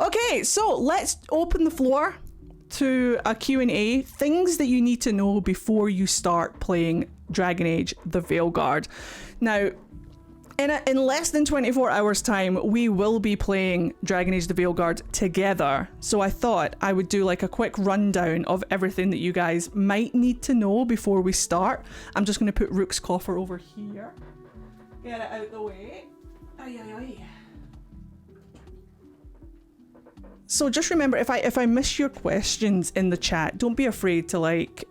Okay, so let's open the floor to a Q&A. Things that you need to know before you start playing Dragon Age The Veilguard. Now, in less than 24 hours time, we will be playing Dragon Age The Veilguard together. So I thought I would do like a quick rundown of everything that you guys might need to know before we start. I'm just going to put Rook's coffer over here. Get it out the way. Aye, aye, aye. So just remember, if I miss your questions in the chat, don't be afraid to like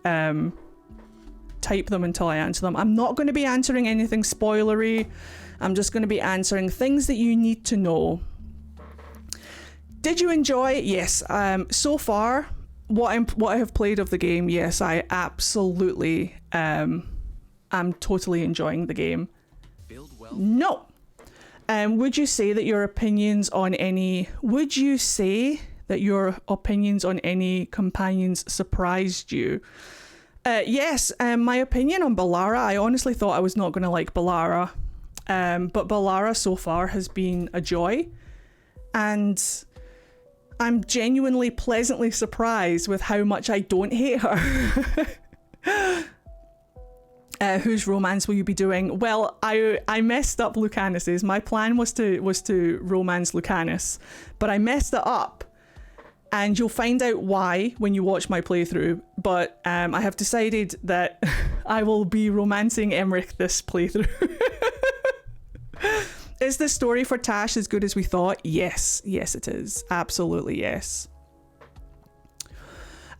type them until I answer them. I'm not going to be answering anything spoilery. I'm just going to be answering things that you need to know. Did you enjoy? Yes. So far, what I have played of the game, yes, I absolutely am totally enjoying the game. Build well. No. Would you say that your opinions on any companions surprised you? Yes, my opinion on Ballara, I honestly thought I was not going to like Ballara. But Ballara so far has been a joy. And I'm genuinely pleasantly surprised with how much I don't hate her. Whose romance will you be doing? Well, I messed up Lucanus's. My plan was to romance Lucanus, but I messed it up. And you'll find out why when you watch my playthrough. But I have decided that I will be romancing Emmerich this playthrough. Is the story for Tash as good as we thought? Yes. Yes, it is. Absolutely, yes.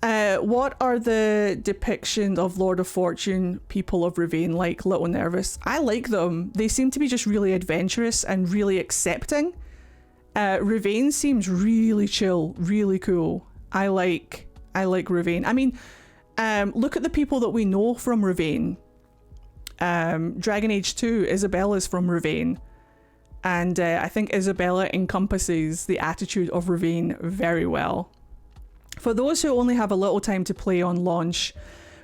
What are the depictions of Lord of Fortune people of Ravane like? Little nervous. I like them. They seem to be just really adventurous and really accepting. Ravane seems really chill, really cool. I like Ravane. I mean, look at the people that we know from Ravane. Dragon Age 2, Isabella's from Ravane. And I think Isabella encompasses the attitude of Ravane very well. For those who only have a little time to play on launch,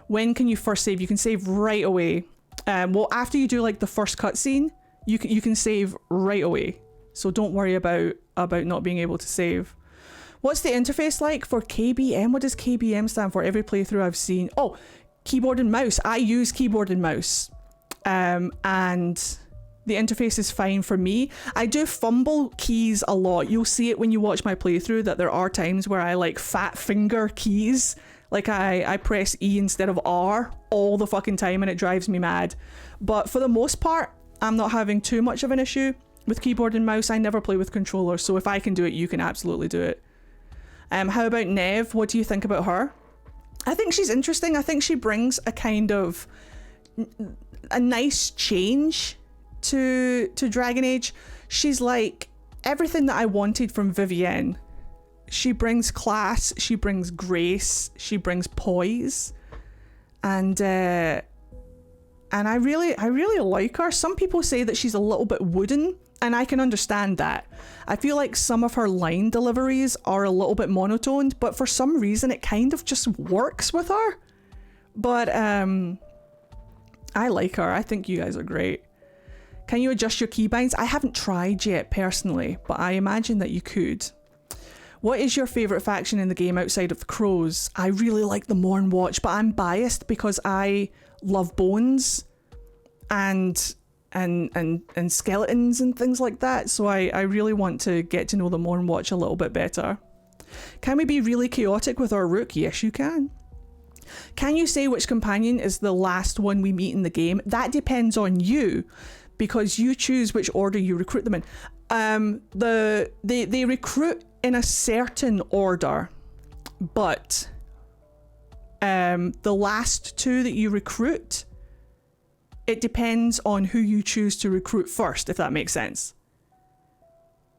when can you first save? You can save right away. Well, after you do like the first cutscene, you can save right away. So don't worry about not being able to save. What's the interface like for KBM? What does KBM stand for? Every playthrough I've seen. Oh, keyboard and mouse. I use keyboard and mouse. And the interface is fine for me. I do fumble keys a lot. You'll see it when you watch my playthrough that there are times where I like fat finger keys. Like I press E instead of R all the fucking time and it drives me mad. But for the most part, I'm not having too much of an issue with keyboard and mouse. I never play with controller, so if I can do it, you can absolutely do it. How about Nev? What do you think about her? I think she's interesting. I think she brings a kind of a nice change to Dragon Age. She's like everything that I wanted from Vivienne. She brings class, she brings grace, she brings poise, and I really like her. Some people say that she's a little bit wooden, and I can understand that. I feel like some of her line deliveries are a little bit monotoned, but for some reason it kind of just works with her. But I like her. I think you guys are great. Can you adjust your keybinds? I haven't tried yet personally, but I imagine that you could. What is your favourite faction in the game outside of the Crows? I really like the Morn Watch, but I'm biased because I love bones and skeletons and things like that, so I really want to get to know the Morn Watch a little bit better. Can we be really chaotic with our Rook? Yes, you can. Can you say which companion is the last one we meet in the game? That depends on you, because you choose which order you recruit them in. They recruit in a certain order, but the last two that you recruit, it depends on who you choose to recruit first, if that makes sense.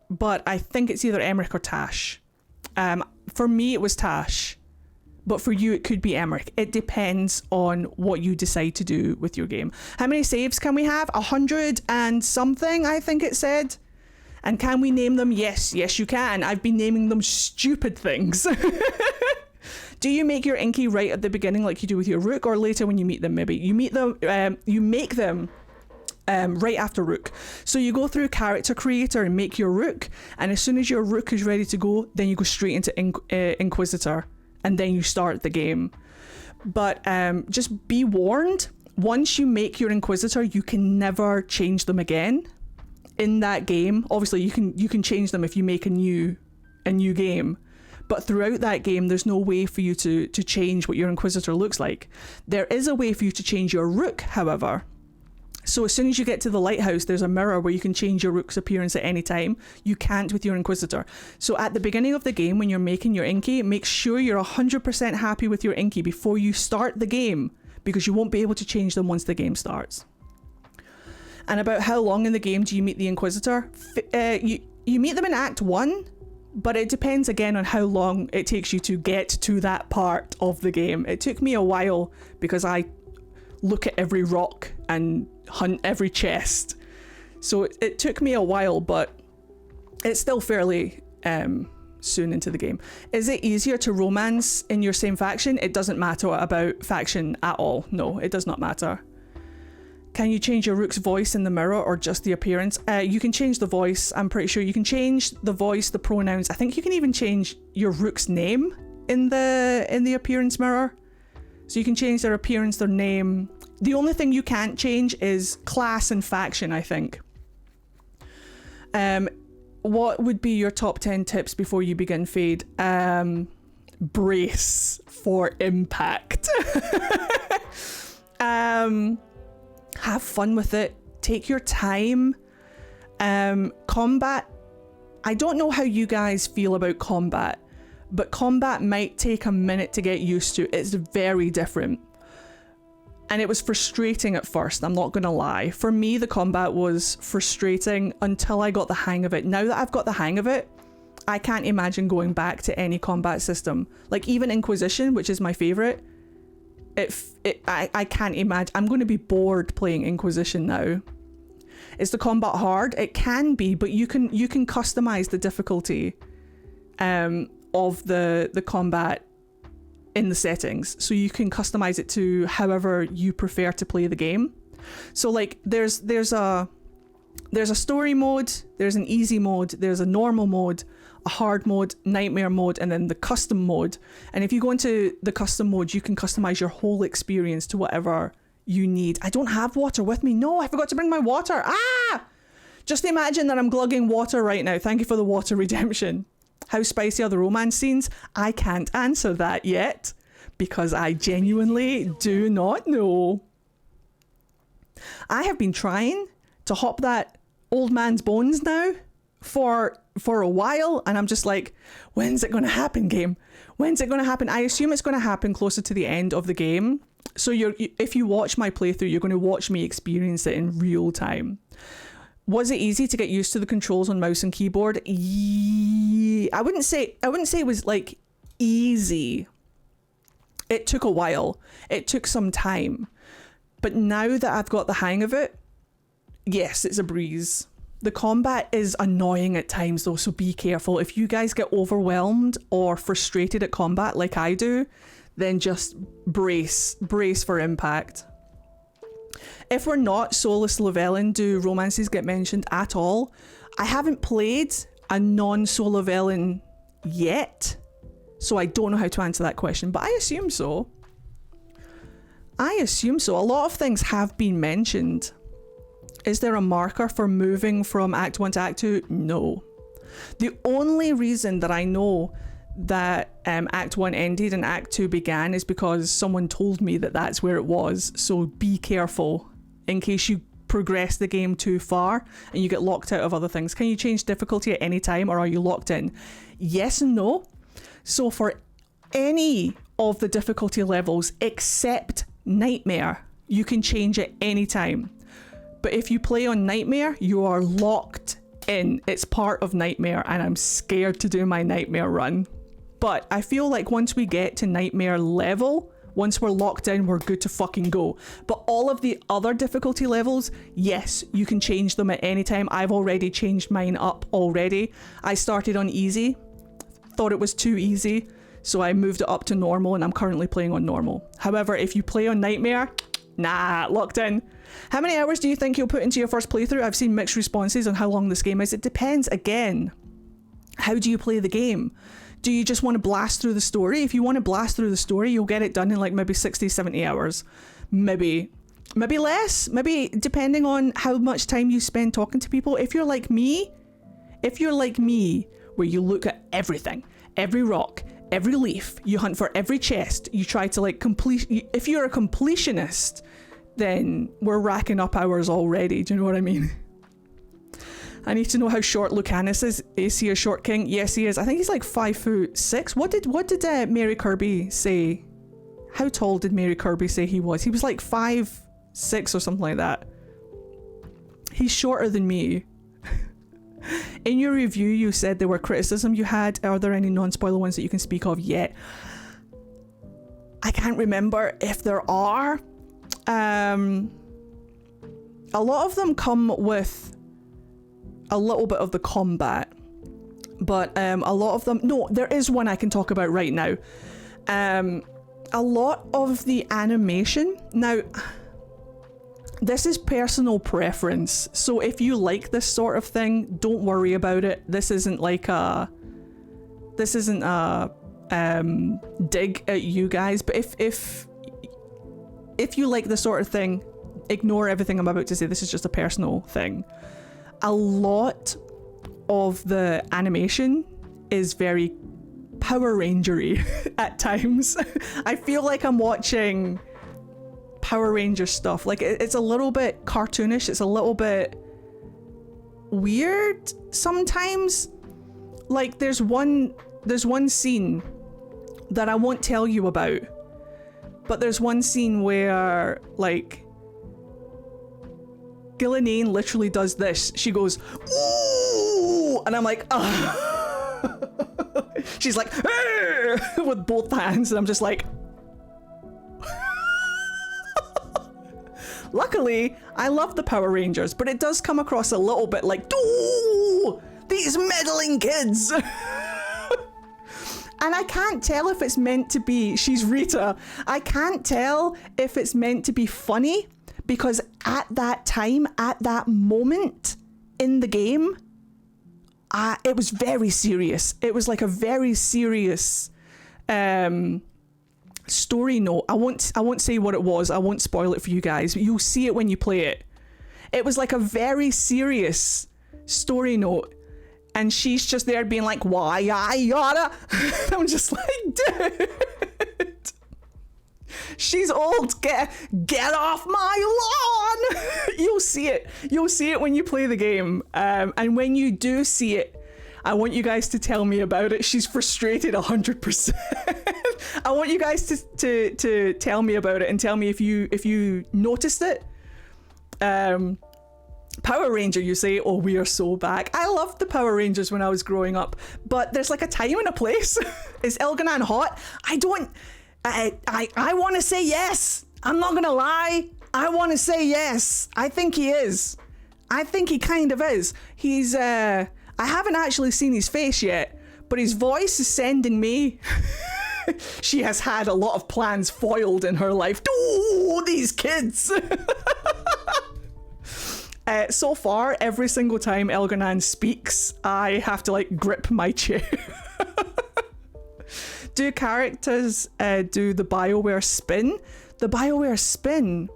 But I think it's either Emmerich or Tash. For me, it was Tash. But for you, it could be Emmerich. It depends on what you decide to do with your game. How many saves can we have? 100 and something, I think it said. And can we name them? Yes, yes you can. I've been naming them stupid things. Do you make your Inky right at the beginning like you do with your Rook, or later when you meet them maybe? You meet them, you make them right after Rook. So you go through Character Creator and make your Rook, and as soon as your Rook is ready to go, then you go straight into Inquisitor, and then you start the game. But just be warned, once you make your Inquisitor, you can never change them again in that game. Obviously, you can change them if you make a new game. But throughout that game, there's no way for you to change what your Inquisitor looks like. There is a way for you to change your Rook, however. So as soon as you get to the Lighthouse, there's a mirror where you can change your Rook's appearance at any time. You can't with your Inquisitor. So at the beginning of the game, when you're making your Inky, make sure you're 100% happy with your Inky before you start the game, because you won't be able to change them once the game starts. And about how long in the game do you meet the Inquisitor? You meet them in Act 1, but it depends again on how long it takes you to get to that part of the game. It took me a while because I look at every rock and hunt every chest. So it took me a while, but it's still fairly soon into the game. Is it easier to romance in your same faction? It doesn't matter about faction at all. No, it does not matter. Can you change your Rook's voice in the mirror or just the appearance? You can change the voice. I'm pretty sure you can change the voice, the pronouns. I think you can even change your Rook's name in the appearance mirror. So you can change their appearance, their name. The only thing you can't change is class and faction, I think. What would be your top 10 tips before you begin Fade? Brace for impact. Have fun with it. Take your time. Combat. I don't know how you guys feel about combat, but combat might take a minute to get used to. It's very different. And it was frustrating at first, I'm not gonna lie. For me, the combat was frustrating until I got the hang of it. Now that I've got the hang of it, I can't imagine going back to any combat system. Like even Inquisition, which is my favourite, I can't imagine. I'm going to be bored playing Inquisition now. Is the combat hard? It can be, but you can customize the difficulty of the combat in the settings, so you can customize it to however you prefer to play the game. So like there's a story mode, there's an easy mode, there's a normal mode, a hard mode, nightmare mode, and then the custom mode. And if you go into the custom mode, you can customize your whole experience to whatever you need. I don't have water with me. No, I forgot to bring my water. Just imagine that I'm glugging water right now. Thank you for the water redemption. How spicy are the romance scenes? I can't answer that yet because I genuinely do not know. I have been trying to hop that old man's bones now for a while, and I'm just like, when's it going to happen, game? When's it going to happen? I assume it's going to happen closer to the end of the game. So if you watch my playthrough, you're going to watch me experience it in real time. Was it easy to get used to the controls on mouse and keyboard? I wouldn't say it was like easy. It took a while. It took some time. But now that I've got the hang of it, yes, it's a breeze. The combat is annoying at times though, so be careful. If you guys get overwhelmed or frustrated at combat like I do, then just brace for impact. If we're not Solus Llewellyn, do romances get mentioned at all? I haven't played a non-Sol Llewellyn yet, so I don't know how to answer that question, but I assume so. A lot of things have been mentioned. Is there a marker for moving from Act 1 to Act 2? No. The only reason that I know that Act 1 ended and Act 2 began is because someone told me that that's where it was. So be careful in case you progress the game too far and you get locked out of other things. Can you change difficulty at any time, or are you locked in? Yes and no. So for any of the difficulty levels except Nightmare, you can change at any time. But if you play on Nightmare, you are locked in. It's part of Nightmare, and I'm scared to do my Nightmare run. But I feel like once we get to Nightmare level, once we're locked in, we're good to fucking go. But all of the other difficulty levels, yes, you can change them at any time. I've already changed mine up already. I started on easy, thought it was too easy, so I moved it up to normal, and I'm currently playing on normal. However, if you play on Nightmare, nah, locked in. How many hours do you think you'll put into your first playthrough? I've seen mixed responses on how long this game is. It depends, again. How do you play the game? Do you just want to blast through the story? If you want to blast through the story, you'll get it done in like maybe 60, 70 hours. Maybe less. Maybe depending on how much time you spend talking to people. If you're like me, where you look at everything, every rock, every leaf, you hunt for every chest, you try to like complete. If you're a completionist, then we're racking up hours already. Do you know what I mean? I need to know how short Lucanus is. Is he a short king? Yes, he is. I think he's like 5'6". What did Mary Kirby say? How tall did Mary Kirby say he was? He was like 5'6" or something like that. He's shorter than me. In your review, you said there were criticism you had. Are there any non-spoiler ones that you can speak of yet? I can't remember if there are. A lot of them come with a little bit of the combat, but a lot of them, no, there is one I can talk about right now. A lot of the animation, now this is personal preference, so if you like this sort of thing, don't worry about it. This isn't a dig at you guys, but if you like this sort of thing, ignore everything I'm about to say. This is just a personal thing. A lot of the animation is very Power Ranger-y at times. I feel like I'm watching Power Ranger stuff. Like it's a little bit cartoonish. It's a little bit weird sometimes. Like there's one scene that I won't tell you about, but there's one scene where like Gillinane literally does this. She goes, ooh, and I'm like, she's like, with both hands, and I'm just like, luckily, I love the Power Rangers, but it does come across a little bit like, ooh, these meddling kids. And I can't tell if it's meant to be, she's Rita, I can't tell if it's meant to be funny, because at that time, at that moment in the game, it was very serious. It was like a very serious story note. I won't say what it was. I won't spoil it for you guys. You'll see it when you play it. It was like a very serious story note. And she's just there being like, why I oughta. I'm just like, dude. She's old. Get off my lawn. You'll see it. You'll see it when you play the game. And when you do see it, I want you guys to tell me about it. She's frustrated 100%. I want you guys to tell me about it and tell me if you noticed it. Power Ranger, you say, oh, we are so back. I loved the Power Rangers when I was growing up, but there's like a time and a place. Is Elganon hot? I want to say yes. I'm not gonna lie. I want to say yes. I think he is. I think he kind of is. He's I haven't actually seen his face yet, but his voice is sending me. She has had a lot of plans foiled in her life. Oh, these kids. So far, every single time Elganon speaks, I have to like grip my chair. Do characters do the BioWare spin? The BioWare spin?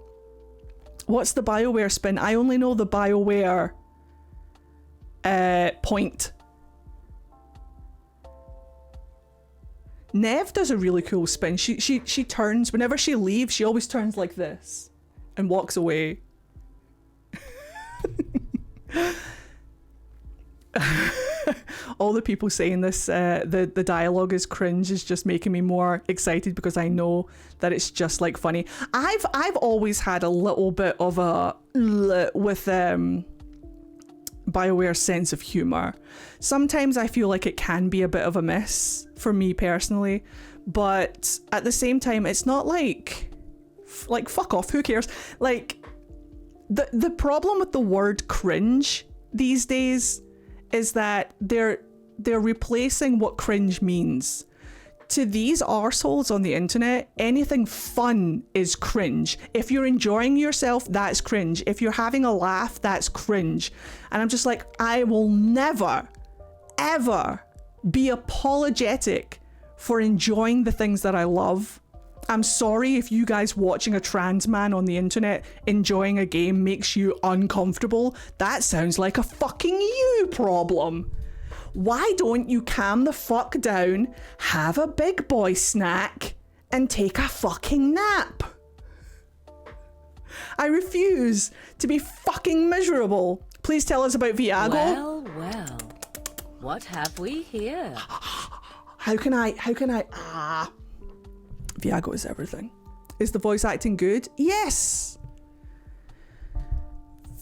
What's the BioWare spin? I only know the BioWare point. Nev does a really cool spin. She turns, whenever she leaves, she always turns like this and walks away. All the people saying this, the dialogue is cringe, is just making me more excited because I know that it's just like funny. I've always had a little bit of a with BioWare's sense of humor. Sometimes I feel like it can be a bit of a miss for me personally, but at the same time, it's not like fuck off, who cares? Like the problem with the word cringe these days is that they're replacing what cringe means. to these arseholes on the internet, anything fun is cringe. If you're enjoying yourself, that's cringe. If you're having a laugh, that's cringe. And I'm just like, I will never, ever be apologetic for enjoying the things that I love. I'm sorry if you guys watching a trans man on the internet enjoying a game makes you uncomfortable. That sounds like a fucking you problem. Why don't you calm the fuck down, have a big boy snack, and take a fucking nap? I refuse to be fucking miserable. Please tell us about Viago. Well, well. What have we here? How can I, Viago is everything. Is the voice acting good? Yes.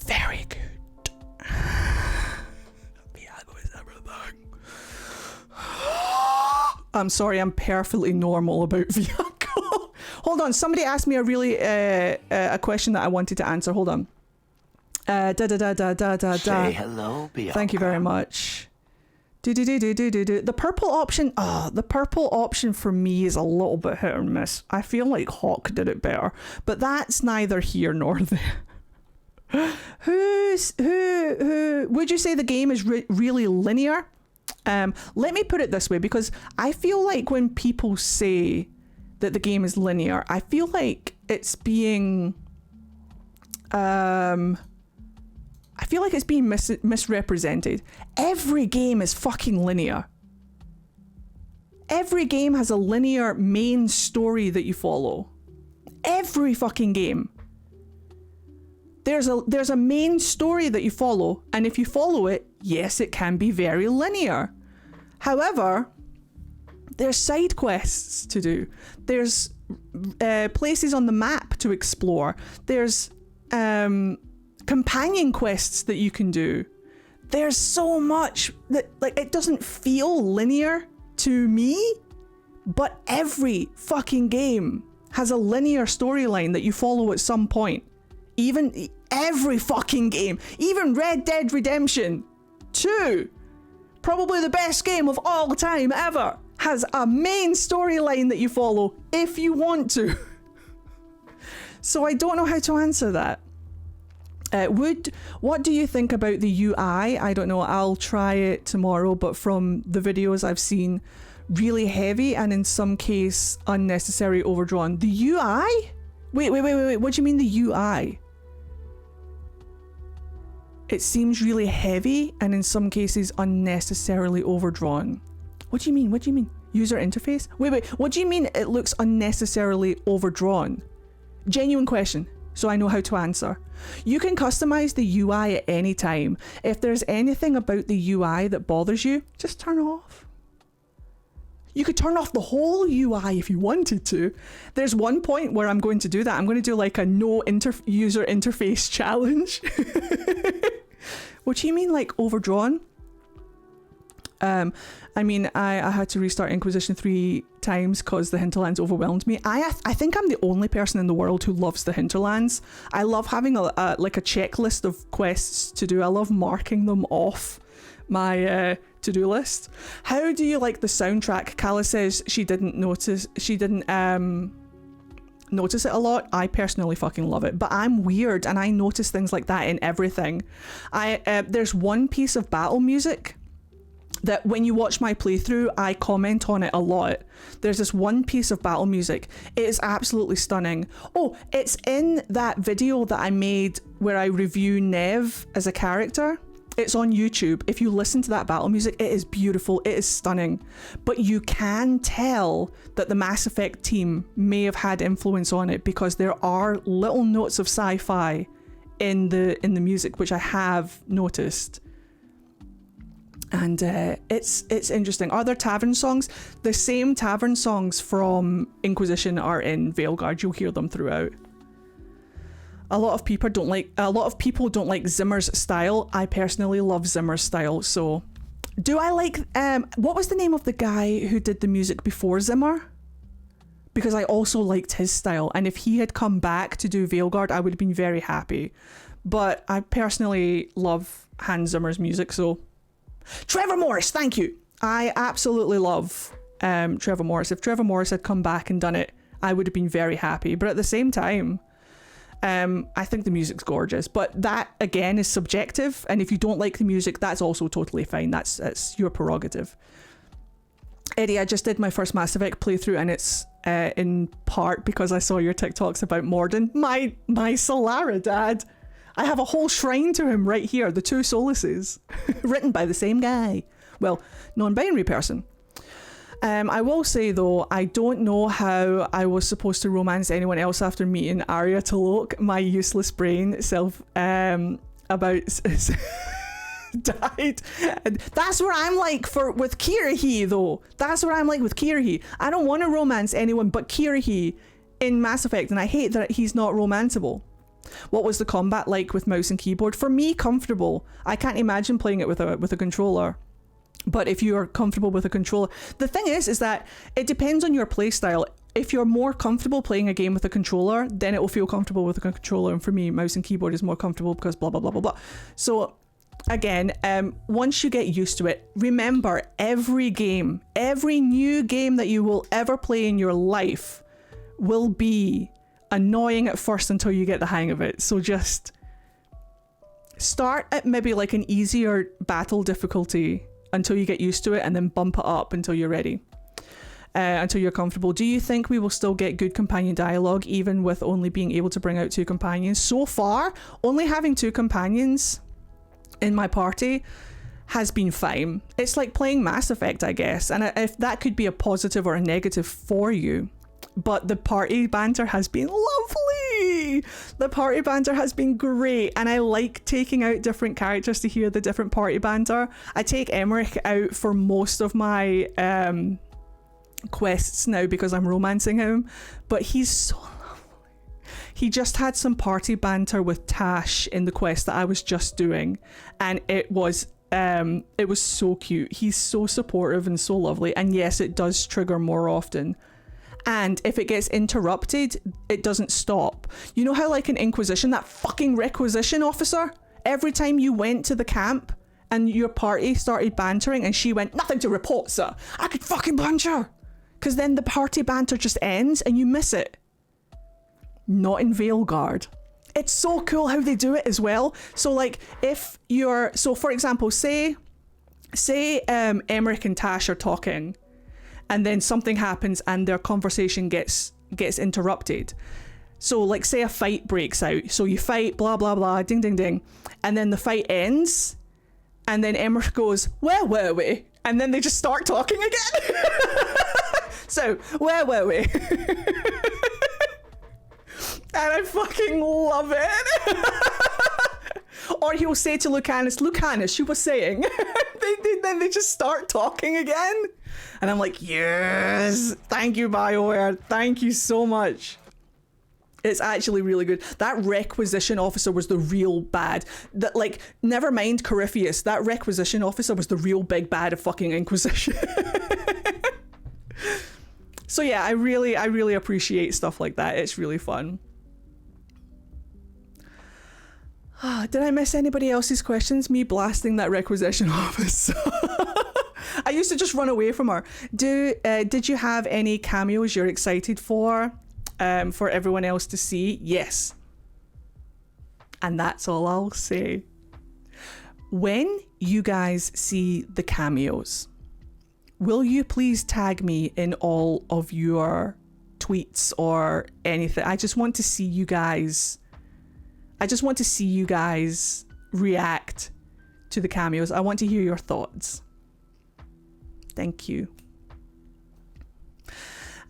Very good. Viago is everything. I'm sorry, I'm perfectly normal about Viago. Hold on, somebody asked me a question that I wanted to answer. Hold on. Say hello, Bianca. Thank you very much. The purple option, the purple option for me is a little bit hit or miss. I feel like Hawk did it better, but that's neither here nor there. Who would you say the game is really linear? Let me put it this way, because I feel like when people say that the game is linear, I feel like it's being misrepresented. Every game is fucking linear. Every game has a linear main story that you follow. Every fucking game. There's a main story that you follow, and if you follow it, yes, it can be very linear. However, there's side quests to do. There's places on the map to explore. There's companion quests that you can do. There's so much that, like, it doesn't feel linear to me, but every fucking game has a linear storyline that you follow at some point. Even every fucking game, even Red Dead Redemption 2, probably the best game of all time ever, has a main storyline that you follow if you want to. So I don't know how to answer that. What do you think about the UI? I don't know, I'll try it tomorrow, but from the videos I've seen, really heavy and in some case unnecessary overdrawn. The UI? Wait, what do you mean the UI? It seems really heavy and in some cases unnecessarily overdrawn. What do you mean? User interface? Wait, what do you mean it looks unnecessarily overdrawn? Genuine question, so I know how to answer. You can customize the UI at any time. If there's anything about the UI that bothers you, just turn it off. You could turn off the whole UI if you wanted to. There's one point where I'm going to do that. I'm going to do like a no user interface challenge. What do you mean, like overdrawn? I mean, I had to restart Inquisition 3 times because the hinterlands overwhelmed me. I think I'm the only person in the world who loves the hinterlands. I love having a checklist of quests to do. I love marking them off my to-do list. How do you like the soundtrack? Kala says she didn't notice it a lot. I personally fucking love it, but I'm weird and I notice things like that in everything. There's one piece of battle music that when you watch my playthrough, I comment on it a lot. There's this one piece of battle music. It is absolutely stunning. Oh, it's in that video that I made where I review Nev as a character. It's on YouTube. If you listen to that battle music, it is beautiful. It is stunning. But you can tell that the Mass Effect team may have had influence on it because there are little notes of sci-fi in the music, which I have noticed. And it's interesting. Are there tavern songs? The same tavern songs from Inquisition are in Veilguard. You'll hear them throughout. A lot of people don't like Zimmer's style. I personally love Zimmer's style. So, do I like? What was the name of the guy who did the music before Zimmer? Because I also liked his style, and if he had come back to do Veilguard, I would have been very happy. But I personally love Hans Zimmer's music, so. Trevor Morris, thank you. I absolutely love Trevor Morris. If Trevor Morris had come back and done it, I would have been very happy. But at the same time, I think the music's gorgeous. But that, again, is subjective. And if you don't like the music, that's also totally fine. That's your prerogative. Eddie, I just did my first Mass Effect playthrough, and it's in part because I saw your TikToks about Morden. My Solara dad. I have a whole shrine to him right here. The Two Solaces. Written by the same guy. Well, non-binary person. I will say though, I don't know how I was supposed to romance anyone else after meeting Arya T'Loak. My useless brain self about died. And that's where I'm like with Kirrahe though. That's where I'm like with Kirrahe. I don't want to romance anyone but Kirrahe in Mass Effect, and I hate that he's not romanceable. What was the combat like with mouse and keyboard? For me, comfortable. I can't imagine playing it with a controller. But if you're comfortable with a controller, the thing is that it depends on your play style. If you're more comfortable playing a game with a controller, then it will feel comfortable with a controller. And for me, mouse and keyboard is more comfortable because blah, blah, blah, blah, blah. So again, once you get used to it, remember every game, every new game that you will ever play in your life will be annoying at first until you get the hang of it. So just start at maybe like an easier battle difficulty until you get used to it, and then bump it up until you're ready, until you're comfortable. Do you think we will still get good companion dialogue even with only being able to bring out 2 companions? So far, only having 2 companions in my party has been fine. It's like playing Mass Effect, I guess, and if that could be a positive or a negative for you. But the party banter has been lovely. The party banter has been great, and I like taking out different characters to hear the different party banter. I take Emmerich out for most of my quests now because I'm romancing him, but he's so lovely. He just had some party banter with Tash in the quest that I was just doing, and it was so cute. He's so supportive and so lovely, and yes, it does trigger more often. And if it gets interrupted, it doesn't stop. You know how like in Inquisition, that fucking requisition officer, every time you went to the camp and your party started bantering and she went, "Nothing to report, sir," I could fucking punch her. Because then the party banter just ends and you miss it. Not in Veilguard. It's so cool how they do it as well. So like if you're, so for example, say Emmerich and Tash are talking, and then something happens and their conversation gets interrupted. So like say a fight breaks out. So you fight, blah, blah, blah, ding, ding, ding. And then the fight ends. And then Emmerich goes, "Where were we?" And then they just start talking again. So, where were we? And I fucking love it. Or he'll say to Lucanus, you were saying. Then they just start talking again. And I'm like, yes, thank you, BioWare. Thank you so much. It's actually really good. That requisition officer was the real bad. That, like, never mind Corypheus. That requisition officer was the real big bad of fucking Inquisition. So yeah, I really appreciate stuff like that. It's really fun. Did I miss anybody else's questions? Me blasting that requisition officer. I used to just run away from her. Did you have any cameos you're excited for everyone else to see? Yes. And that's all I'll say. When you guys see the cameos, will you please tag me in all of your tweets or anything? I just want to see you guys. I just want to see you guys react to the cameos. I want to hear your thoughts. Thank you.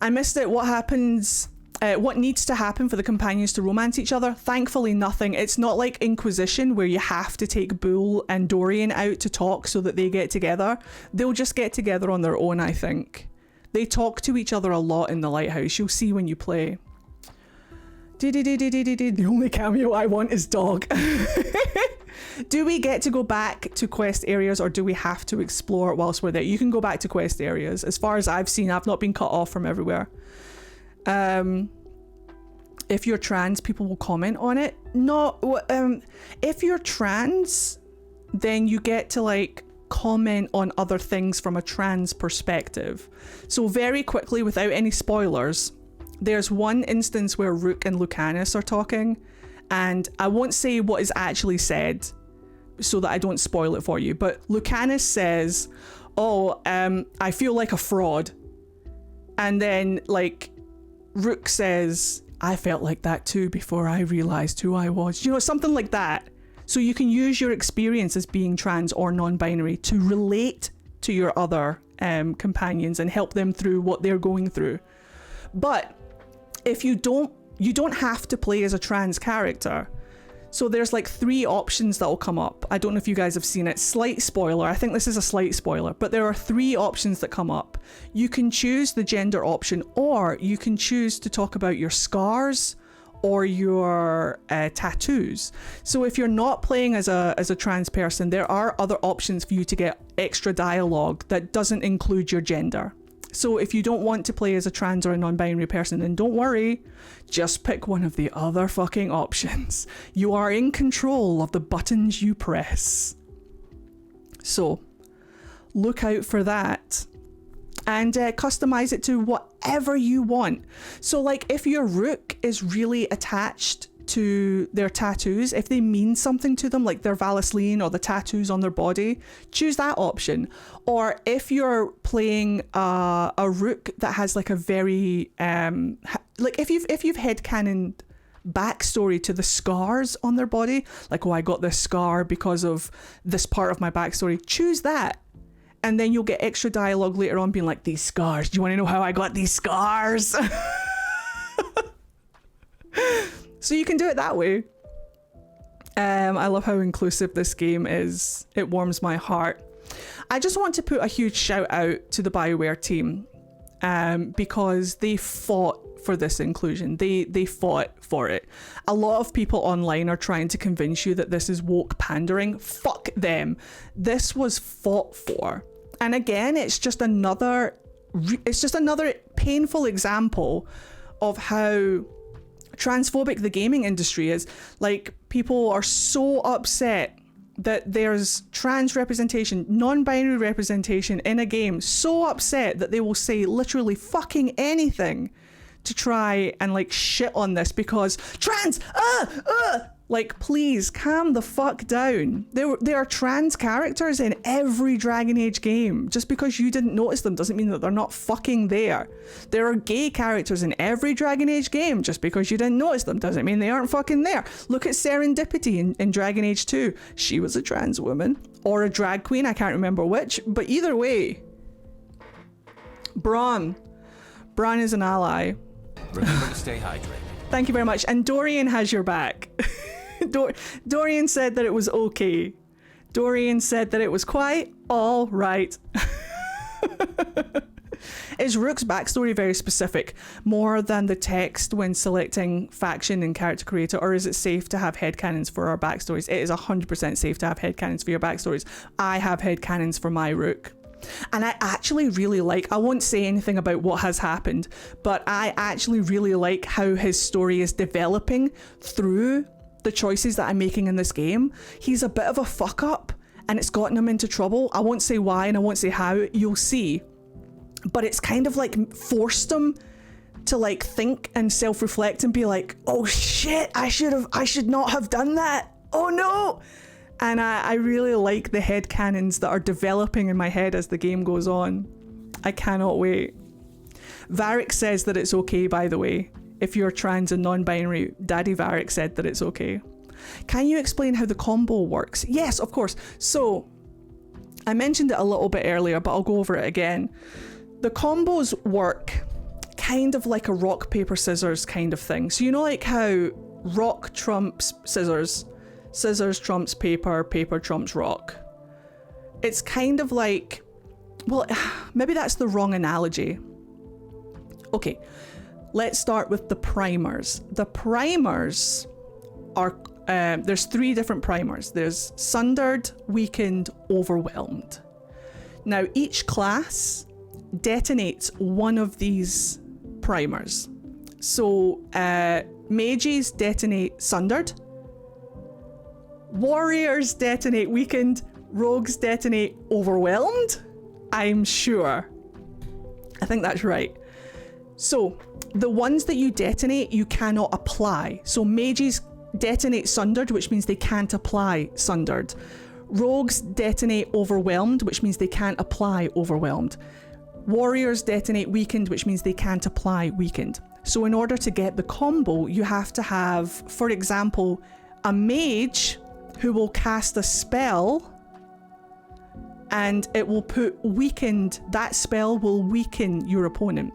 I missed it. What happens? What needs to happen for the companions to romance each other? Thankfully, nothing. It's not like Inquisition where you have to take Bull and Dorian out to talk so that they get together. They'll just get together on their own, I think. They talk to each other a lot in the Lighthouse. You'll see when you play. The only cameo I want is dog. Do we get to go back to quest areas, or do we have to explore whilst we're there? You can go back to quest areas. As far as I've seen, I've not been cut off from everywhere. If you're trans, people will comment on it. No, if you're trans, then you get to like comment on other things from a trans perspective. So very quickly, without any spoilers, there's one instance where Rook and Lucanus are talking, and I won't say what is actually said so that I don't spoil it for you, but Lucanus says, oh, I feel like a fraud. And then, like, Rook says, I felt like that too before I realised who I was. You know, something like that. So you can use your experience as being trans or non-binary to relate to your other companions and help them through what they're going through. But if you don't have to play as a trans character. So there's like 3 options that will come up. I don't know if you guys have seen it. Slight spoiler. I think this is a slight spoiler, but there are 3 options that come up. You can choose the gender option, or you can choose to talk about your scars or your tattoos. So if you're not playing as a trans person, there are other options for you to get extra dialogue that doesn't include your gender. So if you don't want to play as a trans or a non-binary person, then don't worry. Just pick one of the other fucking options. You are in control of the buttons you press. So look out for that. And customize it to whatever you want. So like if your Rook is really attached to their tattoos, if they mean something to them, like their Valisline or the tattoos on their body, choose that option. Or if you're playing a Rook that has like a very like if you've headcanoned backstory to the scars on their body, like, oh, I got this scar because of this part of my backstory, choose that. And then you'll get extra dialogue later on being like, these scars, do you want to know how I got these scars? So you can do it that way. I love how inclusive this game is. It warms my heart. I just want to put a huge shout out to the BioWare team because they fought for this inclusion. They fought for it. A lot of people online are trying to convince you that this is woke pandering. Fuck them. This was fought for. And again, it's just another painful example of how transphobic the gaming industry is. Like, people are so upset that there's trans representation, non-binary representation in a game, so upset that they will say literally fucking anything to try and like shit on this because trans, like, please calm the fuck down. There are trans characters in every Dragon Age game. Just because you didn't notice them doesn't mean that they're not fucking there. There are gay characters in every Dragon Age game. Just because you didn't notice them doesn't mean they aren't fucking there. Look at Serendipity in Dragon Age 2. She was a trans woman. Or a drag queen, I can't remember which. But either way, Bron is an ally. Remember to stay hydrated. Thank you very much. And Dorian has your back. Dorian said that it was okay. Dorian said that it was quite all right. Is Rook's backstory very specific, more than the text when selecting faction and character creator, or is it safe to have headcanons for our backstories? It is 100% safe to have headcanons for your backstories. I have headcanons for my Rook. And I actually really like, I won't say anything about what has happened, but I actually really like how his story is developing through the choices that I'm making in this game. He's a bit of a fuck up and it's gotten him into trouble. I won't say why and I won't say how, you'll see. But it's kind of like forced him to like think and self-reflect and be like, oh shit, I should not have done that. Oh no. And I really like the headcanons that are developing in my head as the game goes on. I cannot wait. Varric says that it's okay, by the way. If you're trans and non-binary, Daddy Varric said that it's okay. Can you explain how the combo works? Yes, of course. So, I mentioned it a little bit earlier, but I'll go over it again. The combos work kind of like a rock, paper, scissors kind of thing. So you know like how rock trumps scissors, scissors trumps paper, paper trumps rock. It's kind of like, well, maybe that's the wrong analogy. Okay. Let's start with the primers. The primers are, there's 3 different primers. There's Sundered, Weakened, Overwhelmed. Now, each class detonates one of these primers. So, mages detonate Sundered, warriors detonate Weakened, Rogues detonate overwhelmed? I'm sure. I think that's right. So the ones that you detonate, you cannot apply. So mages detonate sundered, which means they can't apply sundered. Rogues detonate overwhelmed, which means they can't apply overwhelmed. Warriors detonate weakened, which means they can't apply weakened. So in order to get the combo, you have to have, for example, a mage who will cast a spell and it will put weakened, that spell will weaken your opponent.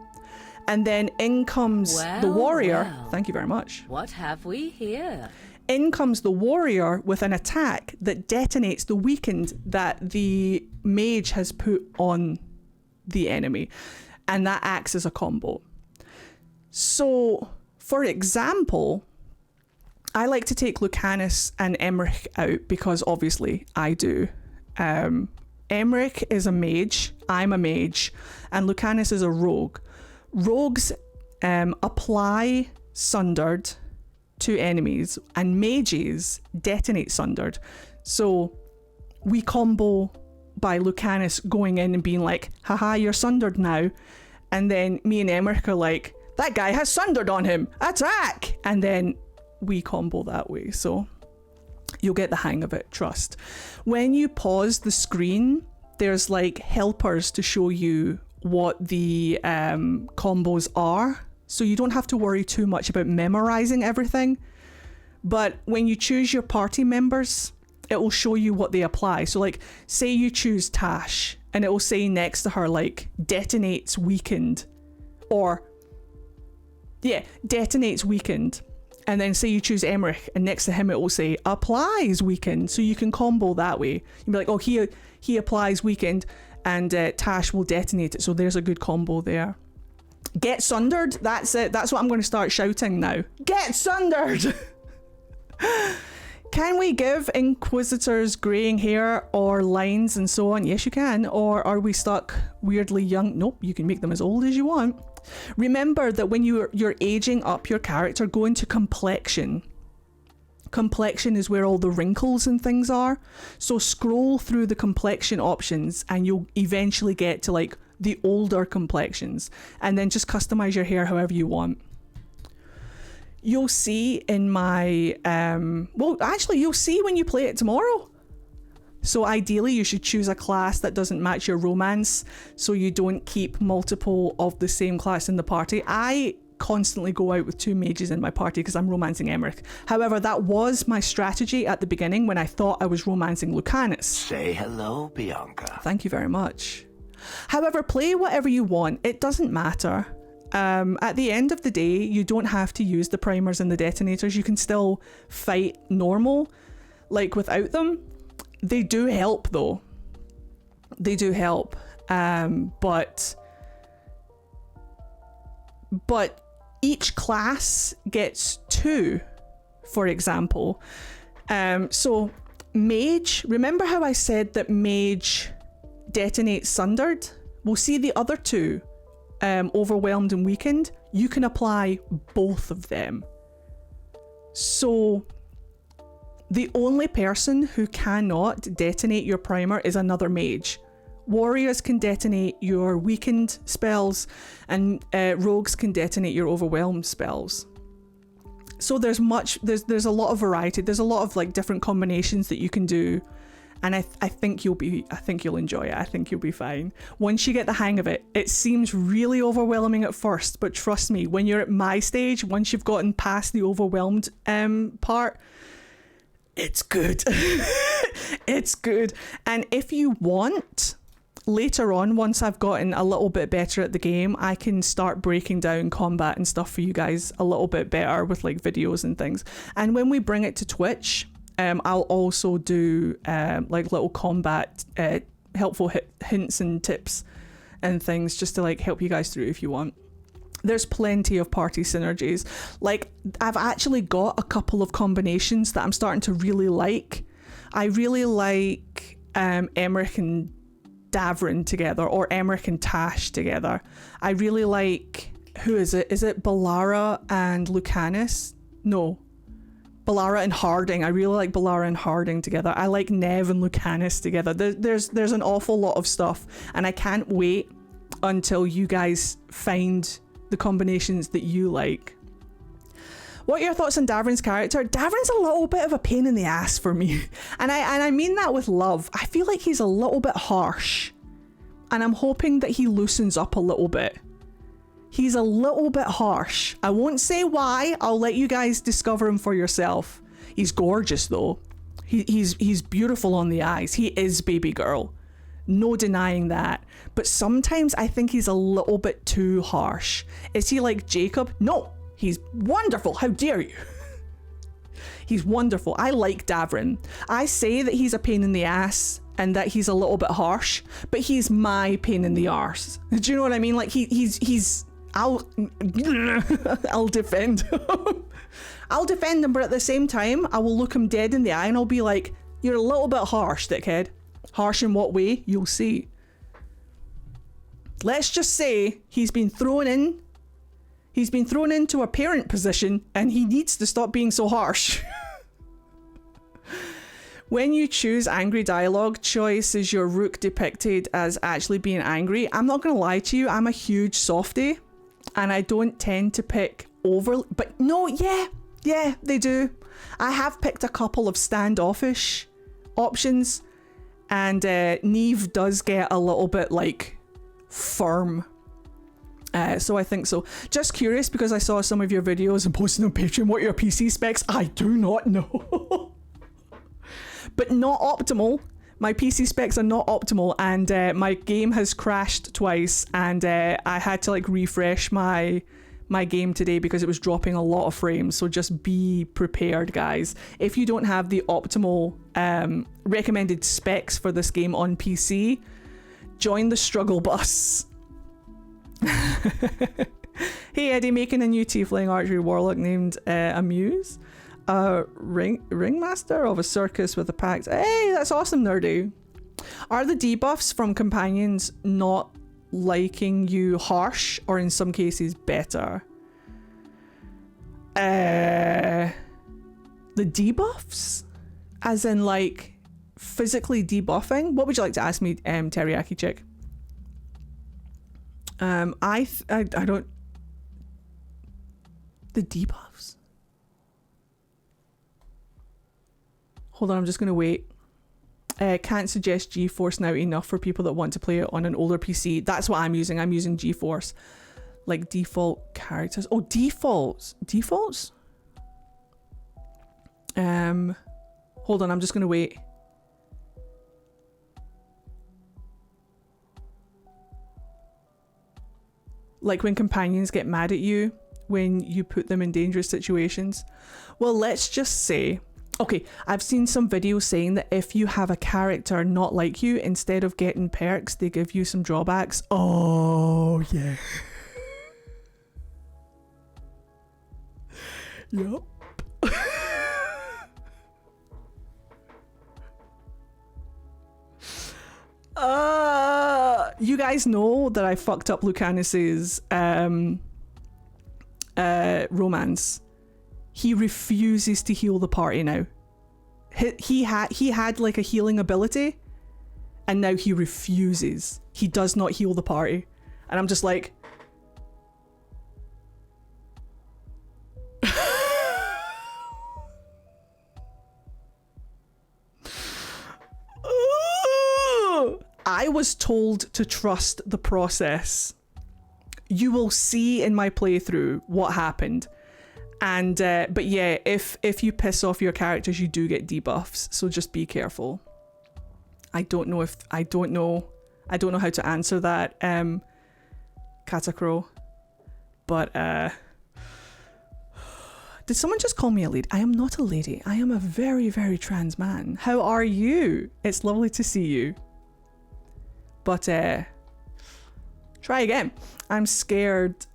And then in comes the warrior. Well. Thank you very much. What have we here? In comes the warrior with an attack that detonates the weakened that the mage has put on the enemy. And that acts as a combo. So, for example, I like to take Lucanus and Emmerich out because obviously I do. Emmerich is a mage, I'm a mage, and Lucanus is a rogue. Rogues apply sundered to enemies, and mages detonate sundered. So we combo by Lucanus going in and being like, haha, you're sundered now. And then me and Emmerich are like, that guy has sundered on him, attack! And then we combo that way. So you'll get the hang of it, trust. When you pause the screen, there's like helpers to show you what the combos are. So you don't have to worry too much about memorizing everything. But when you choose your party members, it will show you what they apply. So like, say you choose Tash, and it will say next to her like, detonates weakened. Or, yeah, detonates weakened. And then say you choose Emmerich, and next to him it will say, applies weakened. So you can combo that way. You'll be like, oh, he applies weakened, and Tash will detonate it. So there's a good combo there. Get sundered, that's it. That's what I'm going to start shouting now. Get sundered! Can we give Inquisitors greying hair or lines and so on? Yes, you can. Or are we stuck weirdly young? Nope, you can make them as old as you want. Remember that when you're aging up your character, go into complexion. Complexion is where all the wrinkles and things are. So scroll through the complexion options and you'll eventually get to like the older complexions, and then just customize your hair however you want. You'll see in my well, actually you'll see when you play it tomorrow. So ideally you should choose a class that doesn't match your romance, so you don't keep multiple of the same class in the party. I constantly go out with two mages in my party because I'm romancing Emmerich. However, that was my strategy at the beginning when I thought I was romancing Lucanus. Say hello, Bianca. Thank you very much. However, play whatever you want. It doesn't matter. At the end of the day, you don't have to use the primers and the detonators. You can still fight normal, like without them. They do help though. They do help. But each class gets two, for example. So mage, remember how I said that mage detonates sundered? We'll see the other two, overwhelmed and weakened. You can apply both of them. So the only person who cannot detonate your primer is another mage. Warriors can detonate your weakened spells, and rogues can detonate your overwhelmed spells. So there's a lot of variety. There's a lot of like different combinations that you can do, and I think you'll enjoy it. I think you'll be fine once you get the hang of it. It seems really overwhelming at first, but trust me, when you're at my stage, once you've gotten past the overwhelmed part, it's good. It's good. And if you want, later on, once I've gotten a little bit better at the game, I can start breaking down combat and stuff for you guys a little bit better with like videos and things. And when we bring it to Twitch, I'll also do like little combat helpful hints and tips and things just to like help you guys through if you want. There's plenty of party synergies. Like, I've actually got a couple of combinations that I'm starting to really like. I really like Emmerich and Davrin together, or Emmerich and Tash together. I really like, who is it? Is it Balara and Lucanus? No. Ballara and Harding. I really like Ballara and Harding together. I like Nev and Lucanus together. There's an awful lot of stuff, and I can't wait until you guys find the combinations that you like. What are your thoughts on Davrin's character? Davrin's a little bit of a pain in the ass for me. And I mean that with love. I feel like he's a little bit harsh. And I'm hoping that he loosens up a little bit. He's a little bit harsh. I won't say why. I'll let you guys discover him for yourself. He's gorgeous though. He's beautiful on the eyes. He is baby girl. No denying that. But sometimes I think he's a little bit too harsh. Is he like Jacob? No. He's wonderful. How dare you? He's wonderful. I like Davrin. I say that he's a pain in the ass and that he's a little bit harsh, but he's my pain in the arse. Do you know what I mean? Like he's I'll defend him. I'll defend him, but at the same time, I will look him dead in the eye and I'll be like, you're a little bit harsh, dickhead. Harsh in what way? You'll see. Let's just say he's been thrown into a parent position and he needs to stop being so harsh. When you choose angry dialogue choice, is your rook depicted as actually being angry? I'm not going to lie to you, I'm a huge softie and I don't tend to pick over, but no, yeah, they do. I have picked a couple of standoffish options and Neve does get a little bit like firm. So I think so. Just curious because I saw some of your videos and posted on Patreon. What are your PC specs? I do not know. But not optimal. My PC specs are not optimal and my game has crashed twice and I had to like refresh my game today because it was dropping a lot of frames. So just be prepared, guys. If you don't have the optimal recommended specs for this game on PC, join the struggle bus. Hey Eddie, making a new tiefling archery warlock named Amuse, ringmaster of a circus with a pact. Hey, that's awesome, nerdy. Are the debuffs from companions not liking you harsh or in some cases better? The debuffs as in like physically debuffing? What would you like to ask me, teriyaki chick? I don't. The debuffs. Hold on, I'm just gonna wait. Can't suggest GeForce now enough for people that want to play it on an older PC. That's what I'm using. I'm using GeForce. Like default characters. Oh, defaults. Defaults? Hold on, I'm just gonna wait. Like when companions get mad at you when you put them in dangerous situations. Well, let's just say, okay, I've seen some videos saying that if you have a character not like you, instead of getting perks, they give you some drawbacks. Oh, yeah. Yup. You guys know that I fucked up Lucanus's romance. He refuses to heal the party now. He had like a healing ability and now he refuses. He does not heal the party. And I'm just like, I was told to trust the process. You will see in my playthrough what happened. And but yeah, if you piss off your characters, you do get debuffs. So just be careful. I don't know how to answer that, Catacrow. But did someone just call me a lady? I am not a lady. I am a very, very trans man. How are you? It's lovely to see you. But try again. I'm scared.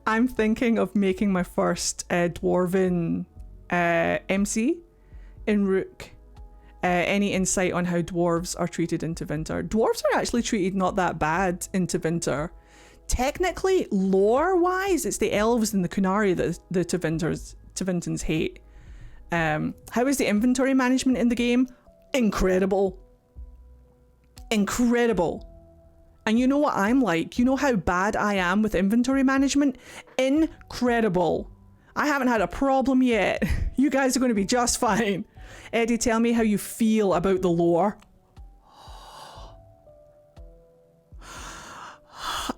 I'm thinking of making my first Dwarven MC in Rook. Any insight on how dwarves are treated in Tevinter? Dwarves are actually treated not that bad in Tevinter. Technically, lore-wise, it's the elves and the Kunari that the Tevinters to Vinton's hate. How is the inventory management in the game? Incredible. Incredible. And you know what I'm like? You know how bad I am with inventory management? Incredible. I haven't had a problem yet. You guys are going to be just fine. Eddie, tell me how you feel about the lore.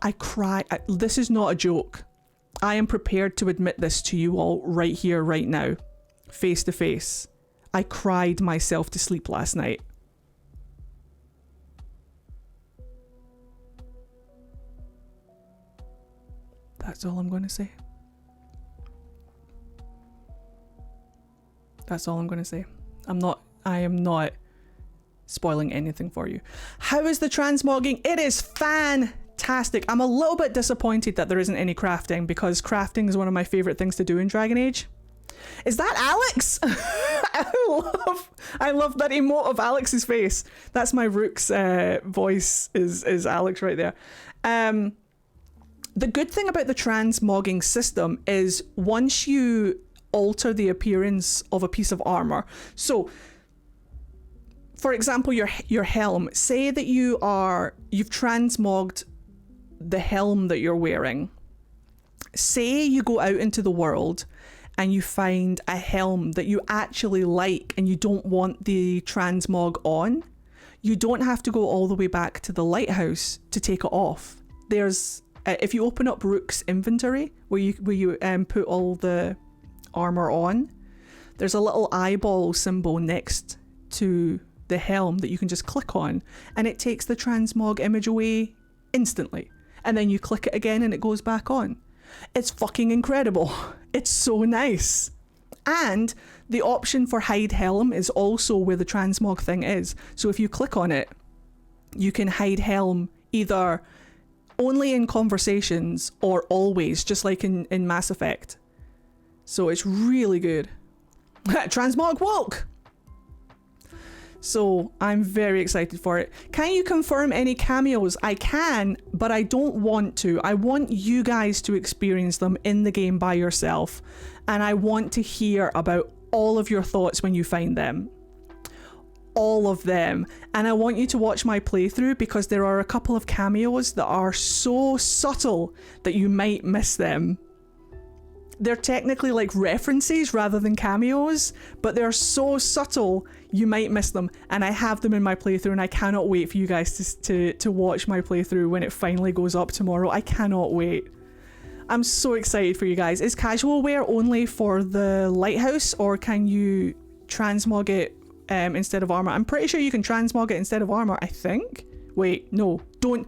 I cry. This is not a joke. I am prepared to admit this to you all right here, right now. Face to face. I cried myself to sleep last night. That's all I'm going to say. That's all I'm going to say. I am not spoiling anything for you. How is the transmogging? It is fantastic. I'm a little bit disappointed that there isn't any crafting, because crafting is one of my favorite things to do in Dragon Age. Is that Alex? I love that emote of Alex's face. That's my Rook's voice is Alex right there. The good thing about the transmogging system is once you alter the appearance of a piece of armor. So, for example, your helm. Say that you've transmogged the helm that you're wearing. Say you go out into the world and you find a helm that you actually like and you don't want the transmog on. You don't have to go all the way back to the Lighthouse to take it off. There's if you open up Rook's inventory where you put all the armor on, there's a little eyeball symbol next to the helm that you can just click on, and it takes the transmog image away instantly, and then you click it again and it goes back on. It's fucking incredible. It's so nice. And the option for hide helm is also where the transmog thing is. So if you click on it, you can hide helm either only in conversations or always, just like in Mass Effect. So it's really good. Transmog woke! So I'm very excited for it. Can you confirm any cameos? I can, but I don't want to. I want you guys to experience them in the game by yourself. And I want to hear about all of your thoughts when you find them. All of them. And I want you to watch my playthrough, because there are a couple of cameos that are so subtle that you might miss them. They're technically like references rather than cameos, but they're so subtle you might miss them, and I have them in my playthrough, and I cannot wait for you guys to watch my playthrough when it finally goes up tomorrow. I cannot wait. I'm so excited for you guys. Is casual wear only for the Lighthouse, or can you transmog it instead of armor? I'm pretty sure you can transmog it instead of armor, I think. Wait, no, don't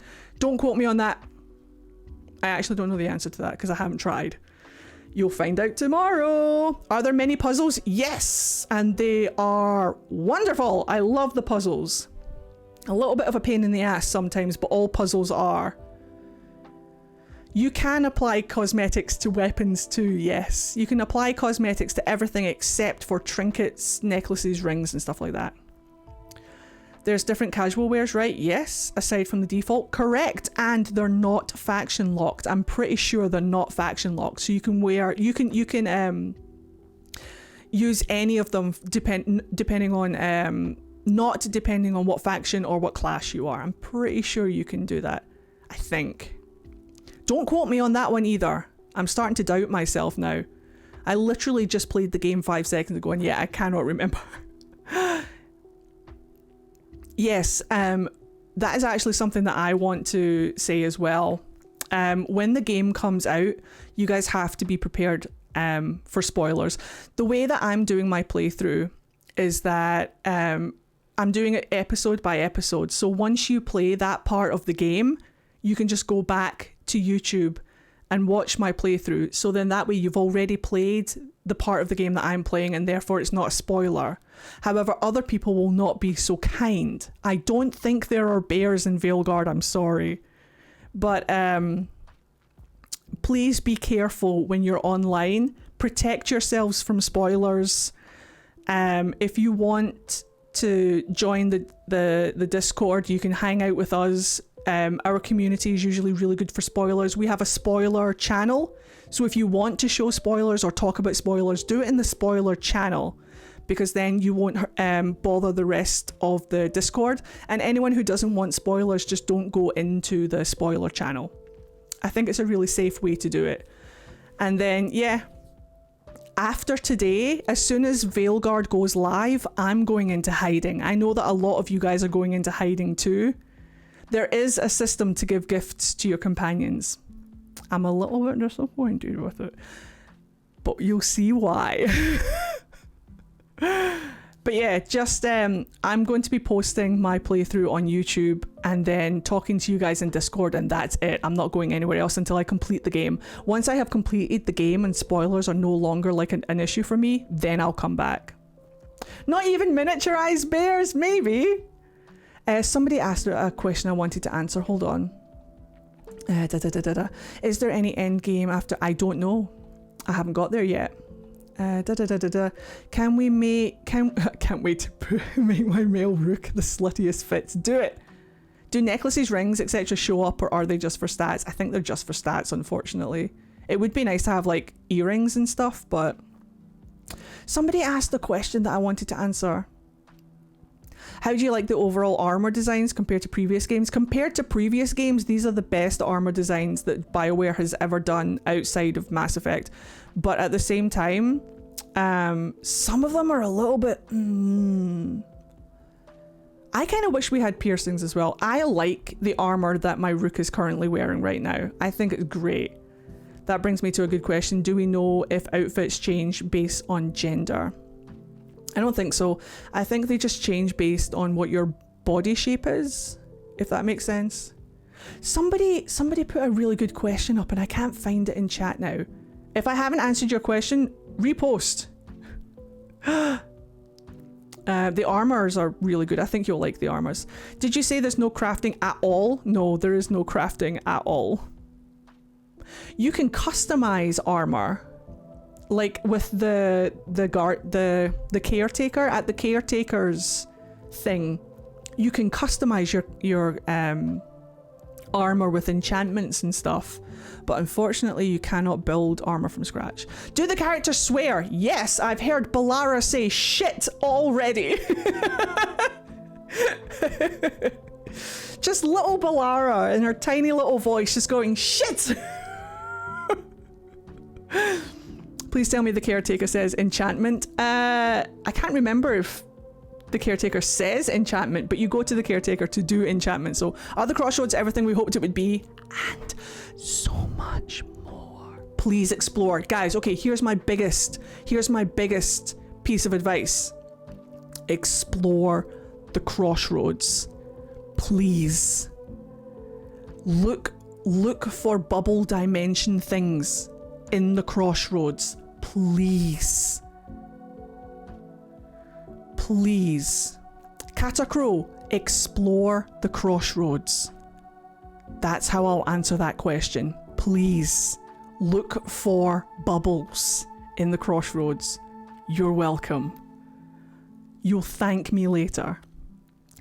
quote me on that. I actually don't know the answer to that because I haven't tried. You'll find out tomorrow. Are there many puzzles? Yes, and they are wonderful. I love the puzzles. A little bit of a pain in the ass sometimes, but all puzzles are. You can apply cosmetics to weapons too, yes. You can apply cosmetics to everything except for trinkets, necklaces, rings, and stuff like that. There's different casual wears, right? Yes, aside from the default. Correct, and they're not faction locked. I'm pretty sure they're not faction locked. So you can wear, you can use any of them depending on, not depending on what faction or what class you are. I'm pretty sure you can do that, I think. Don't quote me on that one either. I'm starting to doubt myself now. I literally just played the game 5 seconds ago and yeah, I cannot remember. Yes, that is actually something that I want to say as well. When the game comes out, you guys have to be prepared for spoilers. The way that I'm doing my playthrough is that I'm doing it episode by episode. So once you play that part of the game, you can just go back to YouTube and watch my playthrough. So then that way you've already played the part of the game that I'm playing, and therefore it's not a spoiler. However, other people will not be so kind. I don't think there are bears in Veilguard, I'm sorry. But please be careful when you're online. Protect yourselves from spoilers. If you want to join the Discord, you can hang out with us Our community is usually really good for spoilers. We have a spoiler channel. So if you want to show spoilers or talk about spoilers, do it in the spoiler channel, because then you won't bother the rest of the Discord. And anyone who doesn't want spoilers, just don't go into the spoiler channel. I think it's a really safe way to do it. And then, yeah, after today, as soon as Veilguard goes live, I'm going into hiding. I know that a lot of you guys are going into hiding too. There is a system to give gifts to your companions. I'm a little bit disappointed with it, but you'll see why. But yeah, just I'm going to be posting my playthrough on YouTube and then talking to you guys in Discord, and that's it. I'm not going anywhere else until I complete the game. Once I have completed the game and spoilers are no longer like an issue for me, then I'll come back. Not even miniaturized bears, maybe. Somebody asked a question I wanted to answer. Hold on. Is there any end game after? I don't know. I haven't got there yet. Can we make? Can't wait to make my male rook the sluttiest fits. Do it. Do necklaces, rings, etc. show up, or are they just for stats? I think they're just for stats, unfortunately. It would be nice to have like earrings and stuff, but somebody asked a question that I wanted to answer. How do you like the overall armor designs compared to previous games? Compared to previous games, these are the best armor designs that BioWare has ever done outside of Mass Effect. But at the same time, some of them are a little bit... I kind of wish we had piercings as well. I like the armor that my rook is currently wearing right now. I think it's great. That brings me to a good question. Do we know if outfits change based on gender? I don't think so. I think they just change based on what your body shape is, if that makes sense. Somebody put a really good question up and I can't find it in chat now. If I haven't answered your question, repost. The armors are really good. I think you'll like the armors. Did you say there's no crafting at all? No, there is no crafting at all. You can customize armor. Like with the caretaker, at the caretaker's thing, you can customize your armor with enchantments and stuff, but unfortunately you cannot build armor from scratch. Do the characters swear? Yes, I've heard Balara say shit already. Just little Balara in her tiny little voice just going shit. Please tell me the caretaker says enchantment. I can't remember if the caretaker says enchantment, but you go to the caretaker to do enchantment. So are the crossroads everything we hoped it would be? And so much more. Please explore. Guys, okay, here's my biggest piece of advice. Explore the crossroads. Please. Look for bubble dimension things in the crossroads. Please. Please. Catacrow, explore the crossroads. That's how I'll answer that question. Please look for bubbles in the crossroads. You're welcome. You'll thank me later.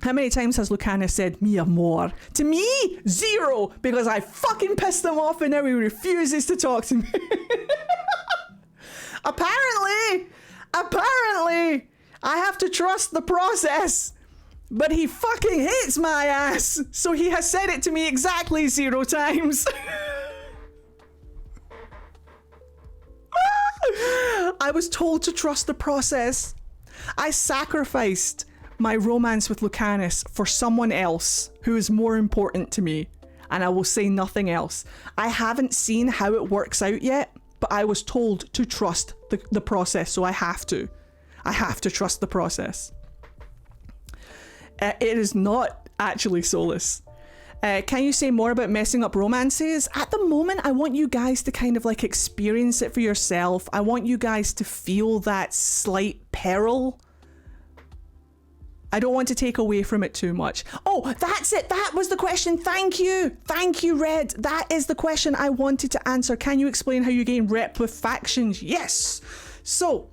How many times has Lucana said mi amor? To me, 0, because I fucking pissed him off and now he refuses to talk to me. Apparently, I have to trust the process, but he fucking hates my ass, so he has said it to me exactly 0 times. I was told to trust the process. I sacrificed my romance with Lucanus for someone else who is more important to me, and I will say nothing else. I haven't seen how it works out yet, but I was told to trust the process, so I have to trust the process. It is not actually Solus. Can you say more about messing up romances? At the moment, I want you guys to kind of like experience it for yourself. I want you guys to feel that slight peril. I don't want to take away from it too much. Oh, that's it. That was the question. Thank you. Thank you, Red. That is the question I wanted to answer. Can you explain how you gain rep with factions? Yes. So,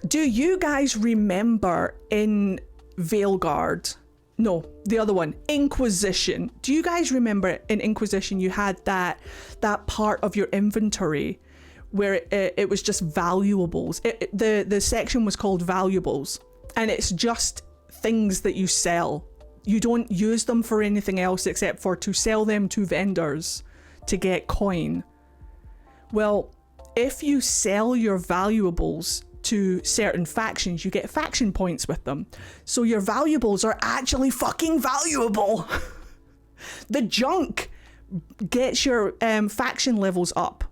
do you guys remember in Veilguard? No, the other one, Inquisition. Do you guys remember in Inquisition you had that part of your inventory where it was just valuables? The section was called valuables, and it's just things that you sell. You don't use them for anything else except for to sell them to vendors to get coin. Well, if you sell your valuables to certain factions, you get faction points with them. So your valuables are actually fucking valuable. The junk gets your faction levels up.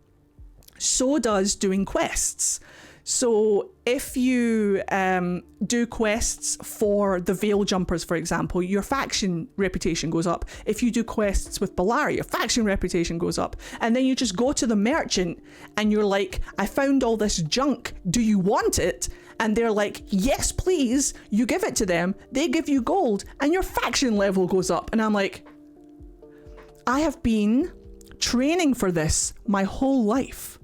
So does doing quests. So if you do quests for the Veil Jumpers, for example, your faction reputation goes up. If you do quests with Balara, your faction reputation goes up. And then you just go to the merchant and you're like, I found all this junk. Do you want it? And they're like, yes, please. You give it to them. They give you gold and your faction level goes up. And I'm like, I have been training for this my whole life.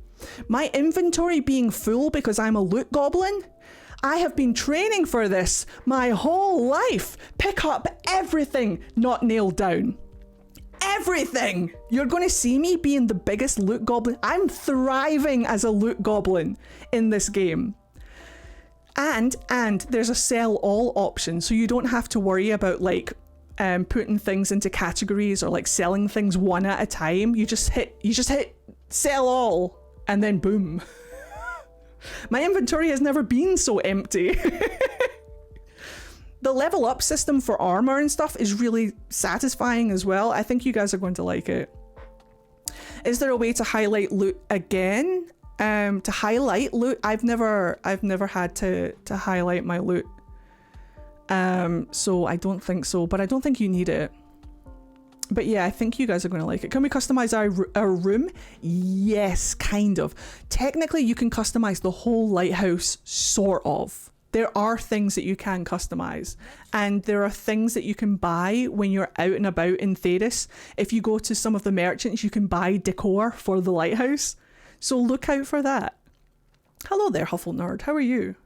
My inventory being full because I'm a loot goblin? I have been training for this my whole life. Pick up everything not nailed down. Everything! You're going to see me being the biggest loot goblin. I'm thriving as a loot goblin in this game. And there's a sell all option, so you don't have to worry about like putting things into categories or like selling things one at a time. You just hit sell all. And then boom. My inventory has never been so empty. The level up system for armor and stuff is really satisfying as well. I think you guys are going to like it. Is there a way to highlight loot again? To highlight loot? I've never had to highlight my loot. So I don't think so, but I don't think you need it. But yeah, I think you guys are going to like it. Can we customize our room? Yes, kind of. Technically, you can customize the whole lighthouse, sort of. There are things that you can customize. And there are things that you can buy when you're out and about in Thedas. If you go to some of the merchants, you can buy decor for the lighthouse. So look out for that. Hello there, Huffle Nerd. How are you?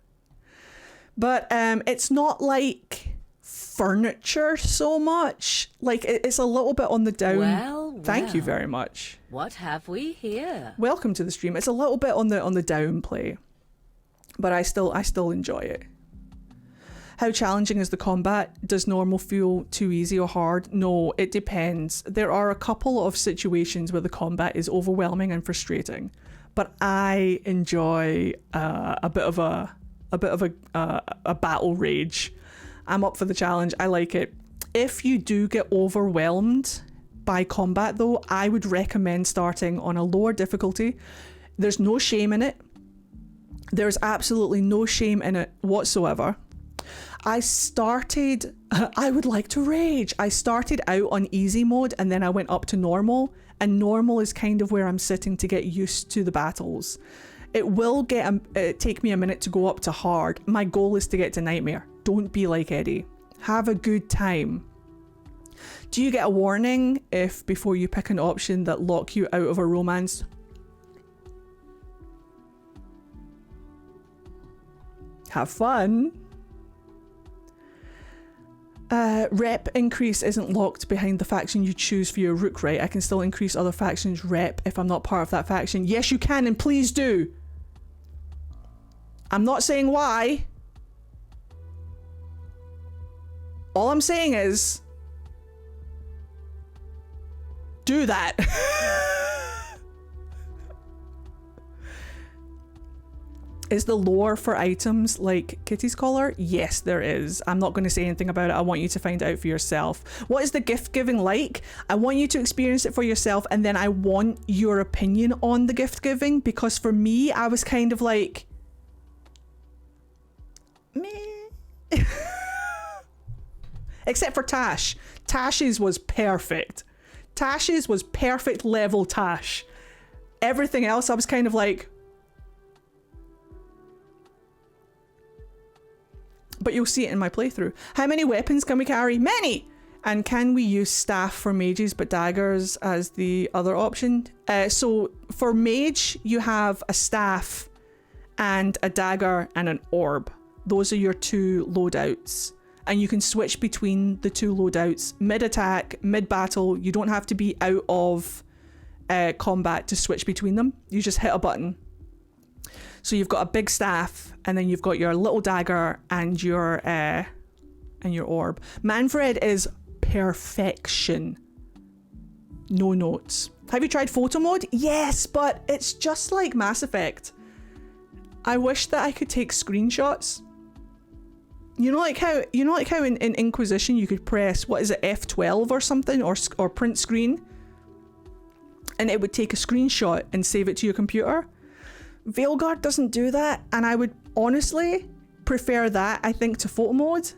But it's not like furniture so much. Like it's a little bit on the down. Well, Thank you very much. What have we here? Welcome to the stream. It's a little bit on the down play, but I still enjoy it. How challenging is the combat? Does normal feel too easy or hard? No, it depends. There are a couple of situations where the combat is overwhelming and frustrating, but I enjoy a bit of a battle rage. I'm up for the challenge. I like it. If you do get overwhelmed by combat though, I would recommend starting on a lower difficulty. There's no shame in it. There's absolutely no shame in it whatsoever. I would like to rage. I started out on easy mode and then I went up to normal, and normal is kind of where I'm sitting to get used to the battles. It will take me a minute to go up to hard. My goal is to get to nightmare. Don't be like Eddie. Have a good time. Do you get a warning if before you pick an option that lock you out of a romance? Have fun. Rep increase isn't locked behind the faction you choose for your rook, right? I can still increase other factions' rep if I'm not part of that faction. Yes, you can, and please do. I'm not saying why. All I'm saying is do that. Is the lore for items like Kitty's collar? Yes, there is. I'm not going to say anything about it. I want you to find out for yourself. What is the gift giving like? I want you to experience it for yourself, and then I want your opinion on the gift giving, because for me, I was kind of like, meh. Except for Tash. Tash's was perfect. Tash's was perfect level Tash. Everything else, I was kind of like, but you'll see it in my playthrough. How many weapons can we carry? Many! And can we use staff for mages but daggers as the other option? So for mage, you have a staff and a dagger and an orb. Those are your two loadouts. and you can switch between the two loadouts mid-attack, mid-battle. You don't have to be out of combat to switch between them. You just hit a button. So you've got a big staff, and then you've got your little dagger and your orb. Manfred is perfection. No notes. Have you tried photo mode? Yes, but it's just like Mass Effect. I wish that I could take screenshots. You know, like how in Inquisition you could press, what is it, F12 or something, or print screen, and it would take a screenshot and save it to your computer. Veilguard doesn't do that, and I would honestly prefer that, I think, to photo mode,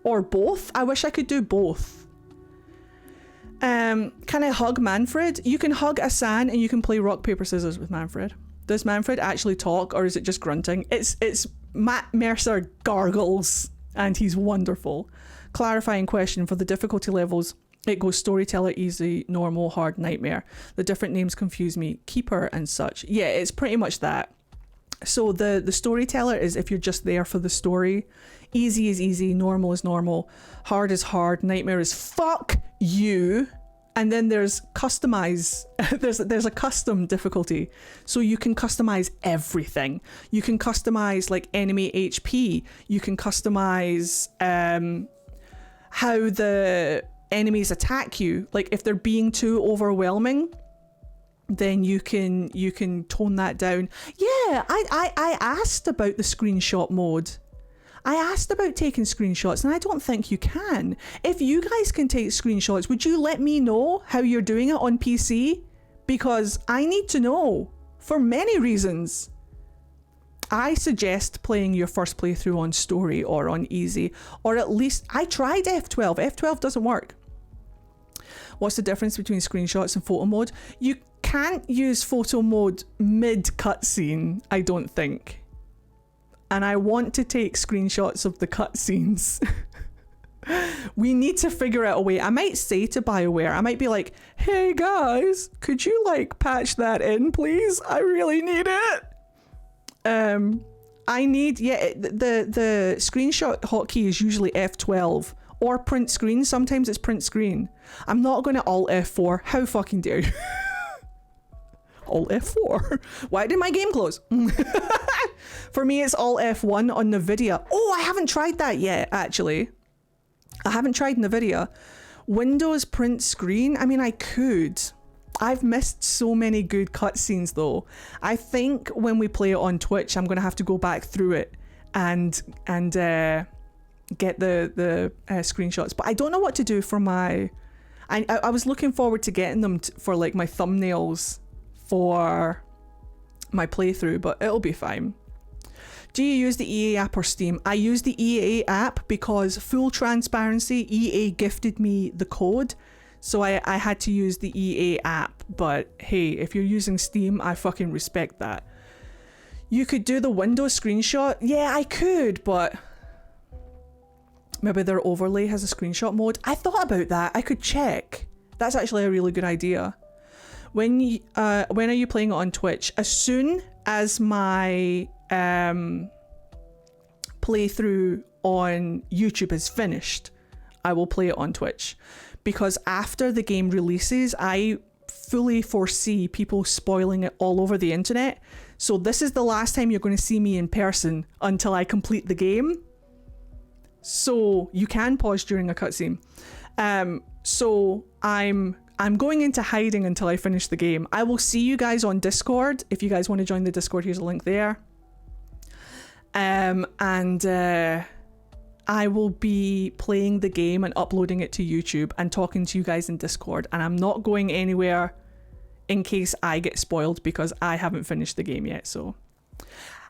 or both. I wish I could do both. Can I hug Manfred? You can hug Asan, and you can play rock paper scissors with Manfred. Does Manfred actually talk, or is it just grunting? It's Matt Mercer gargles, and he's wonderful. Clarifying question for the difficulty levels. It goes storyteller, easy, normal, hard, nightmare. The different names confuse me. Keeper and such. Yeah, it's pretty much that. So the storyteller is if you're just there for the story. Easy is easy, normal is normal, hard is hard, nightmare is fuck you. And then there's customize. there's a custom difficulty. So you can customize everything. You can customize like enemy HP. You can customize how the enemies attack you. Like if they're being too overwhelming, then you can tone that down. Yeah, I asked about the screenshot mode. I asked about taking screenshots, and I don't think you can. If you guys can take screenshots, would you let me know how you're doing it on PC? Because I need to know for many reasons. I suggest playing your first playthrough on story or on easy, or at least I tried F12. F12 doesn't work. What's the difference between screenshots and photo mode? You can't use photo mode mid cutscene, I don't think. And I want to take screenshots of the cutscenes. We need to figure out a way. I might say to BioWare, I might be like, hey guys, could you like patch that in, please? I really need it. I need, the screenshot hotkey is usually F12 or print screen. Sometimes it's print screen. I'm not going to Alt F4. How fucking dare you? Alt F4. Why did my game close? For me, it's Alt F1 on NVIDIA. Oh, I haven't tried that yet, actually. I haven't tried NVIDIA. Windows print screen? I mean, I could. I've missed so many good cutscenes, though. I think when we play it on Twitch, I'm going to have to go back through it and get the screenshots. But I don't know what to do for my... I was looking forward to getting them for like my thumbnails for my playthrough, but it'll be fine. Do you use the EA app or Steam? I use the EA app because, full transparency, EA gifted me the code, so I had to use the EA app. But hey, if you're using Steam, I fucking respect that. You could do the Windows screenshot. Yeah, I could, but maybe their overlay has a screenshot mode. I thought about that. I could check. That's actually a really good idea. When are you playing it on Twitch? As soon as my playthrough on YouTube is finished, I will play it on Twitch. Because after the game releases, I fully foresee people spoiling it all over the internet. So this is the last time you're going to see me in person until I complete the game. So you can pause during a cutscene. So I'm going into hiding until I finish the game. I will see you guys on Discord. If you guys want to join the Discord, here's a link there. I will be playing the game and uploading it to YouTube and talking to you guys in Discord. And I'm not going anywhere in case I get spoiled because I haven't finished the game yet. So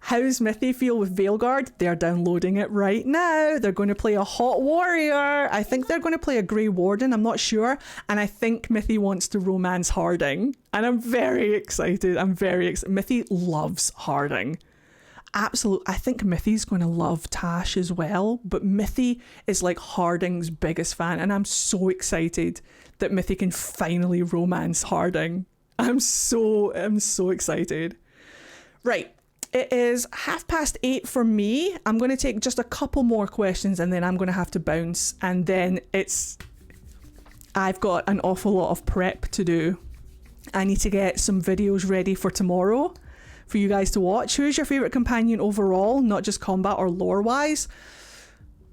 how's Mithy feel with Veilguard? They're downloading it right now. They're going to play a Hot Warrior. I think they're going to play a Grey Warden. I'm not sure. And I think Mithy wants to romance Harding. And I'm very excited. Mithy loves Harding. Absolutely. I think Mithy's going to love Tash as well. But Mithy is like Harding's biggest fan. And I'm so excited that Mithy can finally romance Harding. I'm so excited. Right. It is 8:30 for me. I'm going to take just a couple more questions and then I'm going to have to bounce. And then I've got an awful lot of prep to do. I need to get some videos ready for tomorrow for you guys to watch. Who's your favourite companion overall, not just combat or lore-wise?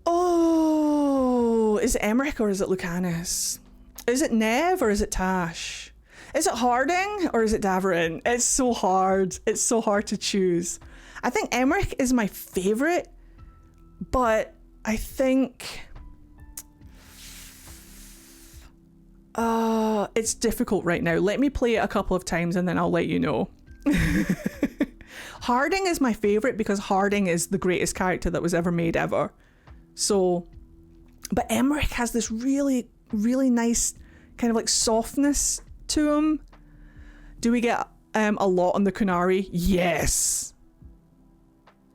Oh, is it Emmerich or is it Lucanus? Is it Nev or is it Tash? Is it Harding or is it Davarin? It's so hard. It's so hard to choose. I think Emmerich is my favourite, but I think... it's difficult right now. Let me play it a couple of times and then I'll let you know. Harding is my favourite because Harding is the greatest character that was ever made ever. So, but Emmerich has this really, really nice kind of like softness to him. Do we get a lot on the Kunari? Yes.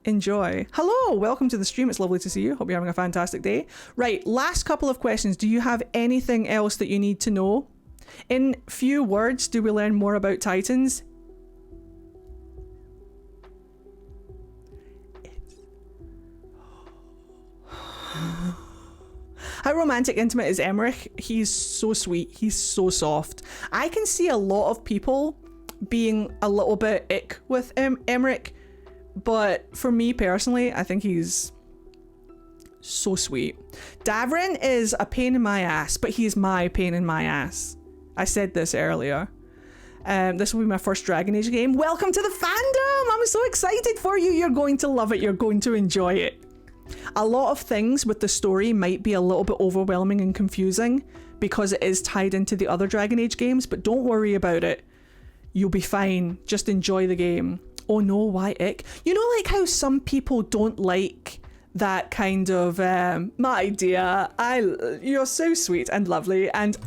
Enjoy. Hello, welcome to the stream. It's lovely to see you. Hope you're having a fantastic day. Right, last couple of questions. Do you have anything else that you need to know? In few words, do we learn more about Titans? How romantic intimate is Emmerich? He's so sweet. He's so soft. I can see a lot of people being a little bit ick with Emmerich, but for me personally, I think he's so sweet. Davarin is a pain in my ass, but he's my pain in my ass. I said this earlier. This will be my first Dragon Age game. Welcome to the fandom! I'm so excited for you. You're going to love it. You're going to enjoy it. A lot of things with the story might be a little bit overwhelming and confusing because it is tied into the other Dragon Age games, but don't worry about it. You'll be fine. Just enjoy the game. Oh no, why ick? You know, like how some people don't like that kind of, my dear, you're so sweet and lovely and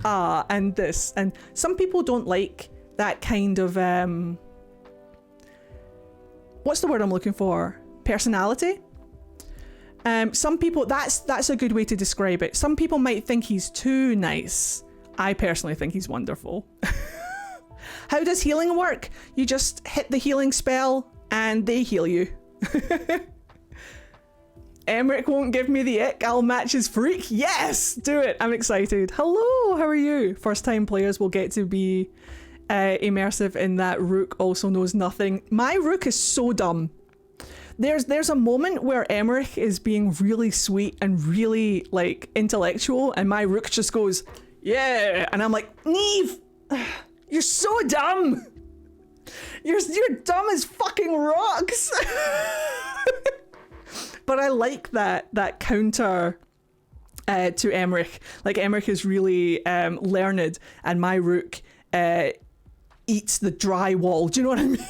this. And some people don't like that kind of, what's the word I'm looking for? Personality? Some people, that's a good way to describe it. Some people might think he's too nice. I personally think he's wonderful. How does healing work? You just hit the healing spell and they heal you. Emmerich won't give me the ick. I'll match his freak. Yes, do it. I'm excited. Hello, how are you? First time players will get to be immersive in that Rook also knows nothing. My Rook is so dumb. There's a moment where Emmerich is being really sweet and really like intellectual and my Rook just goes, yeah, and I'm like, Neve, you're so dumb. You're dumb as fucking rocks. But I like that counter to Emmerich. Like Emmerich is really learned and my Rook eats the drywall. Do you know what I mean?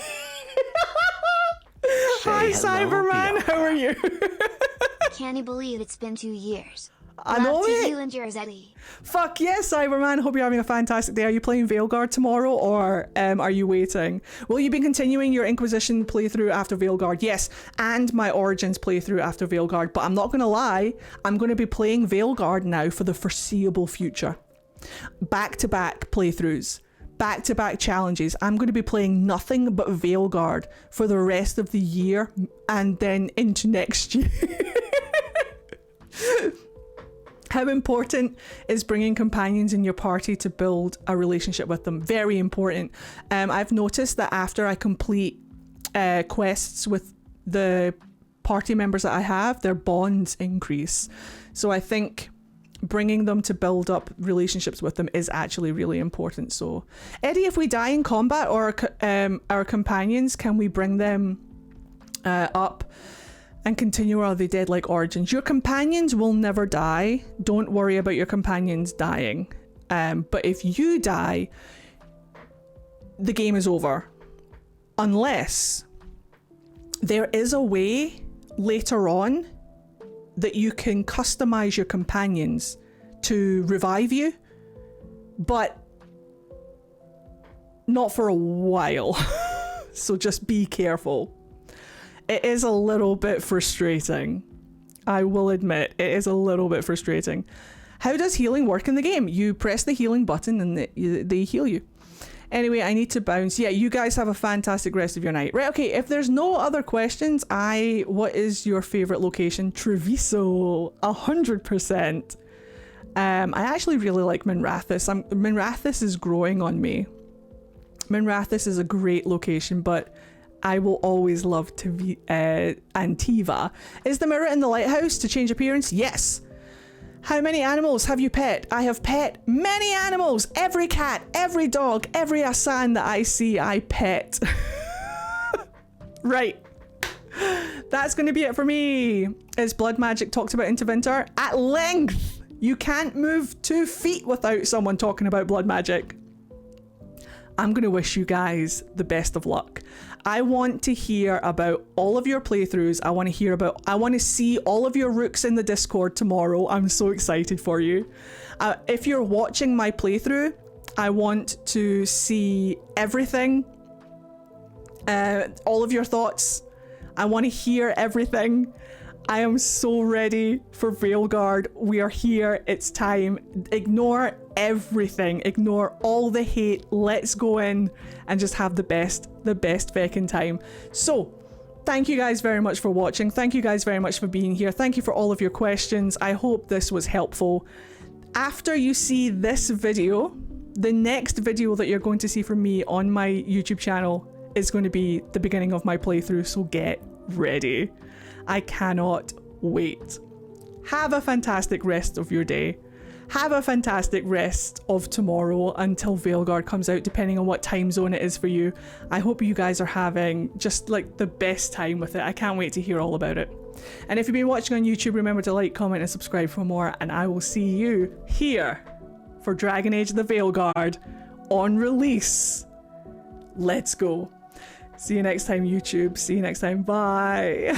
Hi, Cyberman. How are you? Can't you believe it's been 2 years? I know Love to it. you and yours, Eddie. Fuck yes, Cyberman. Hope you're having a fantastic day. Are you playing Veilguard tomorrow or are you waiting? Will you be continuing your Inquisition playthrough after Veilguard? Yes, and my Origins playthrough after Veilguard. But I'm not going to lie, I'm going to be playing Veilguard now for the foreseeable future. Back-to-back playthroughs. Back-to-back challenges. I'm going to be playing nothing but Veilguard for the rest of the year and then into next year. How important is bringing companions in your party to build a relationship with them? Very important. I've noticed that after I complete quests with the party members that I have, their bonds increase. So I think bringing them to build up relationships with them is actually really important. So, Eddie, if we die in combat or our companions, can we bring them up and continue, or are they dead like Origins? Your companions will never die. Don't worry about your companions dying. But if you die, the game is over. Unless there is a way later on that you can customize your companions to revive you, but not for a while. So just be careful. It is a little bit frustrating. I will admit, it is a little bit frustrating. How does healing work in the game? You press the healing button and they heal you. Anyway, I need to bounce. Yeah, you guys have a fantastic rest of your night. Right, okay, if there's no other questions, what is your favorite location? Treviso, 100%. I actually really like Minrathous. Minrathous is growing on me. Minrathous is a great location, but I will always love Antiva. Is the mirror in the lighthouse to change appearance? Yes. How many animals have you pet? I have pet many animals. Every cat, every dog, every Asan that I see, I pet. Right. That's going to be it for me. Is blood magic talked about in Banter? At length. You can't move 2 feet without someone talking about blood magic. I'm going to wish you guys the best of luck. I want to hear about all of your playthroughs. I want to see all of your rooks in the Discord tomorrow. I'm so excited for you. If you're watching my playthrough, I want to see everything. All of your thoughts. I want to hear everything. I am so ready for Veilguard. We are here. It's time. Ignore everything. Ignore all the hate. Let's go in and just have the best feckin' time. So, thank you guys very much for watching. Thank you guys very much for being here. Thank you for all of your questions. I hope this was helpful. After you see this video, the next video that you're going to see from me on my YouTube channel is going to be the beginning of my playthrough, so get ready. I cannot wait. Have a fantastic rest of your day. Have a fantastic rest of tomorrow until Veilguard comes out, depending on what time zone it is for you. I hope you guys are having just like the best time with it. I can't wait to hear all about it. And if you've been watching on YouTube, remember to like, comment, and subscribe for more. And I will see you here for Dragon Age The Veilguard on release. Let's go. See you next time, YouTube. See you next time. Bye.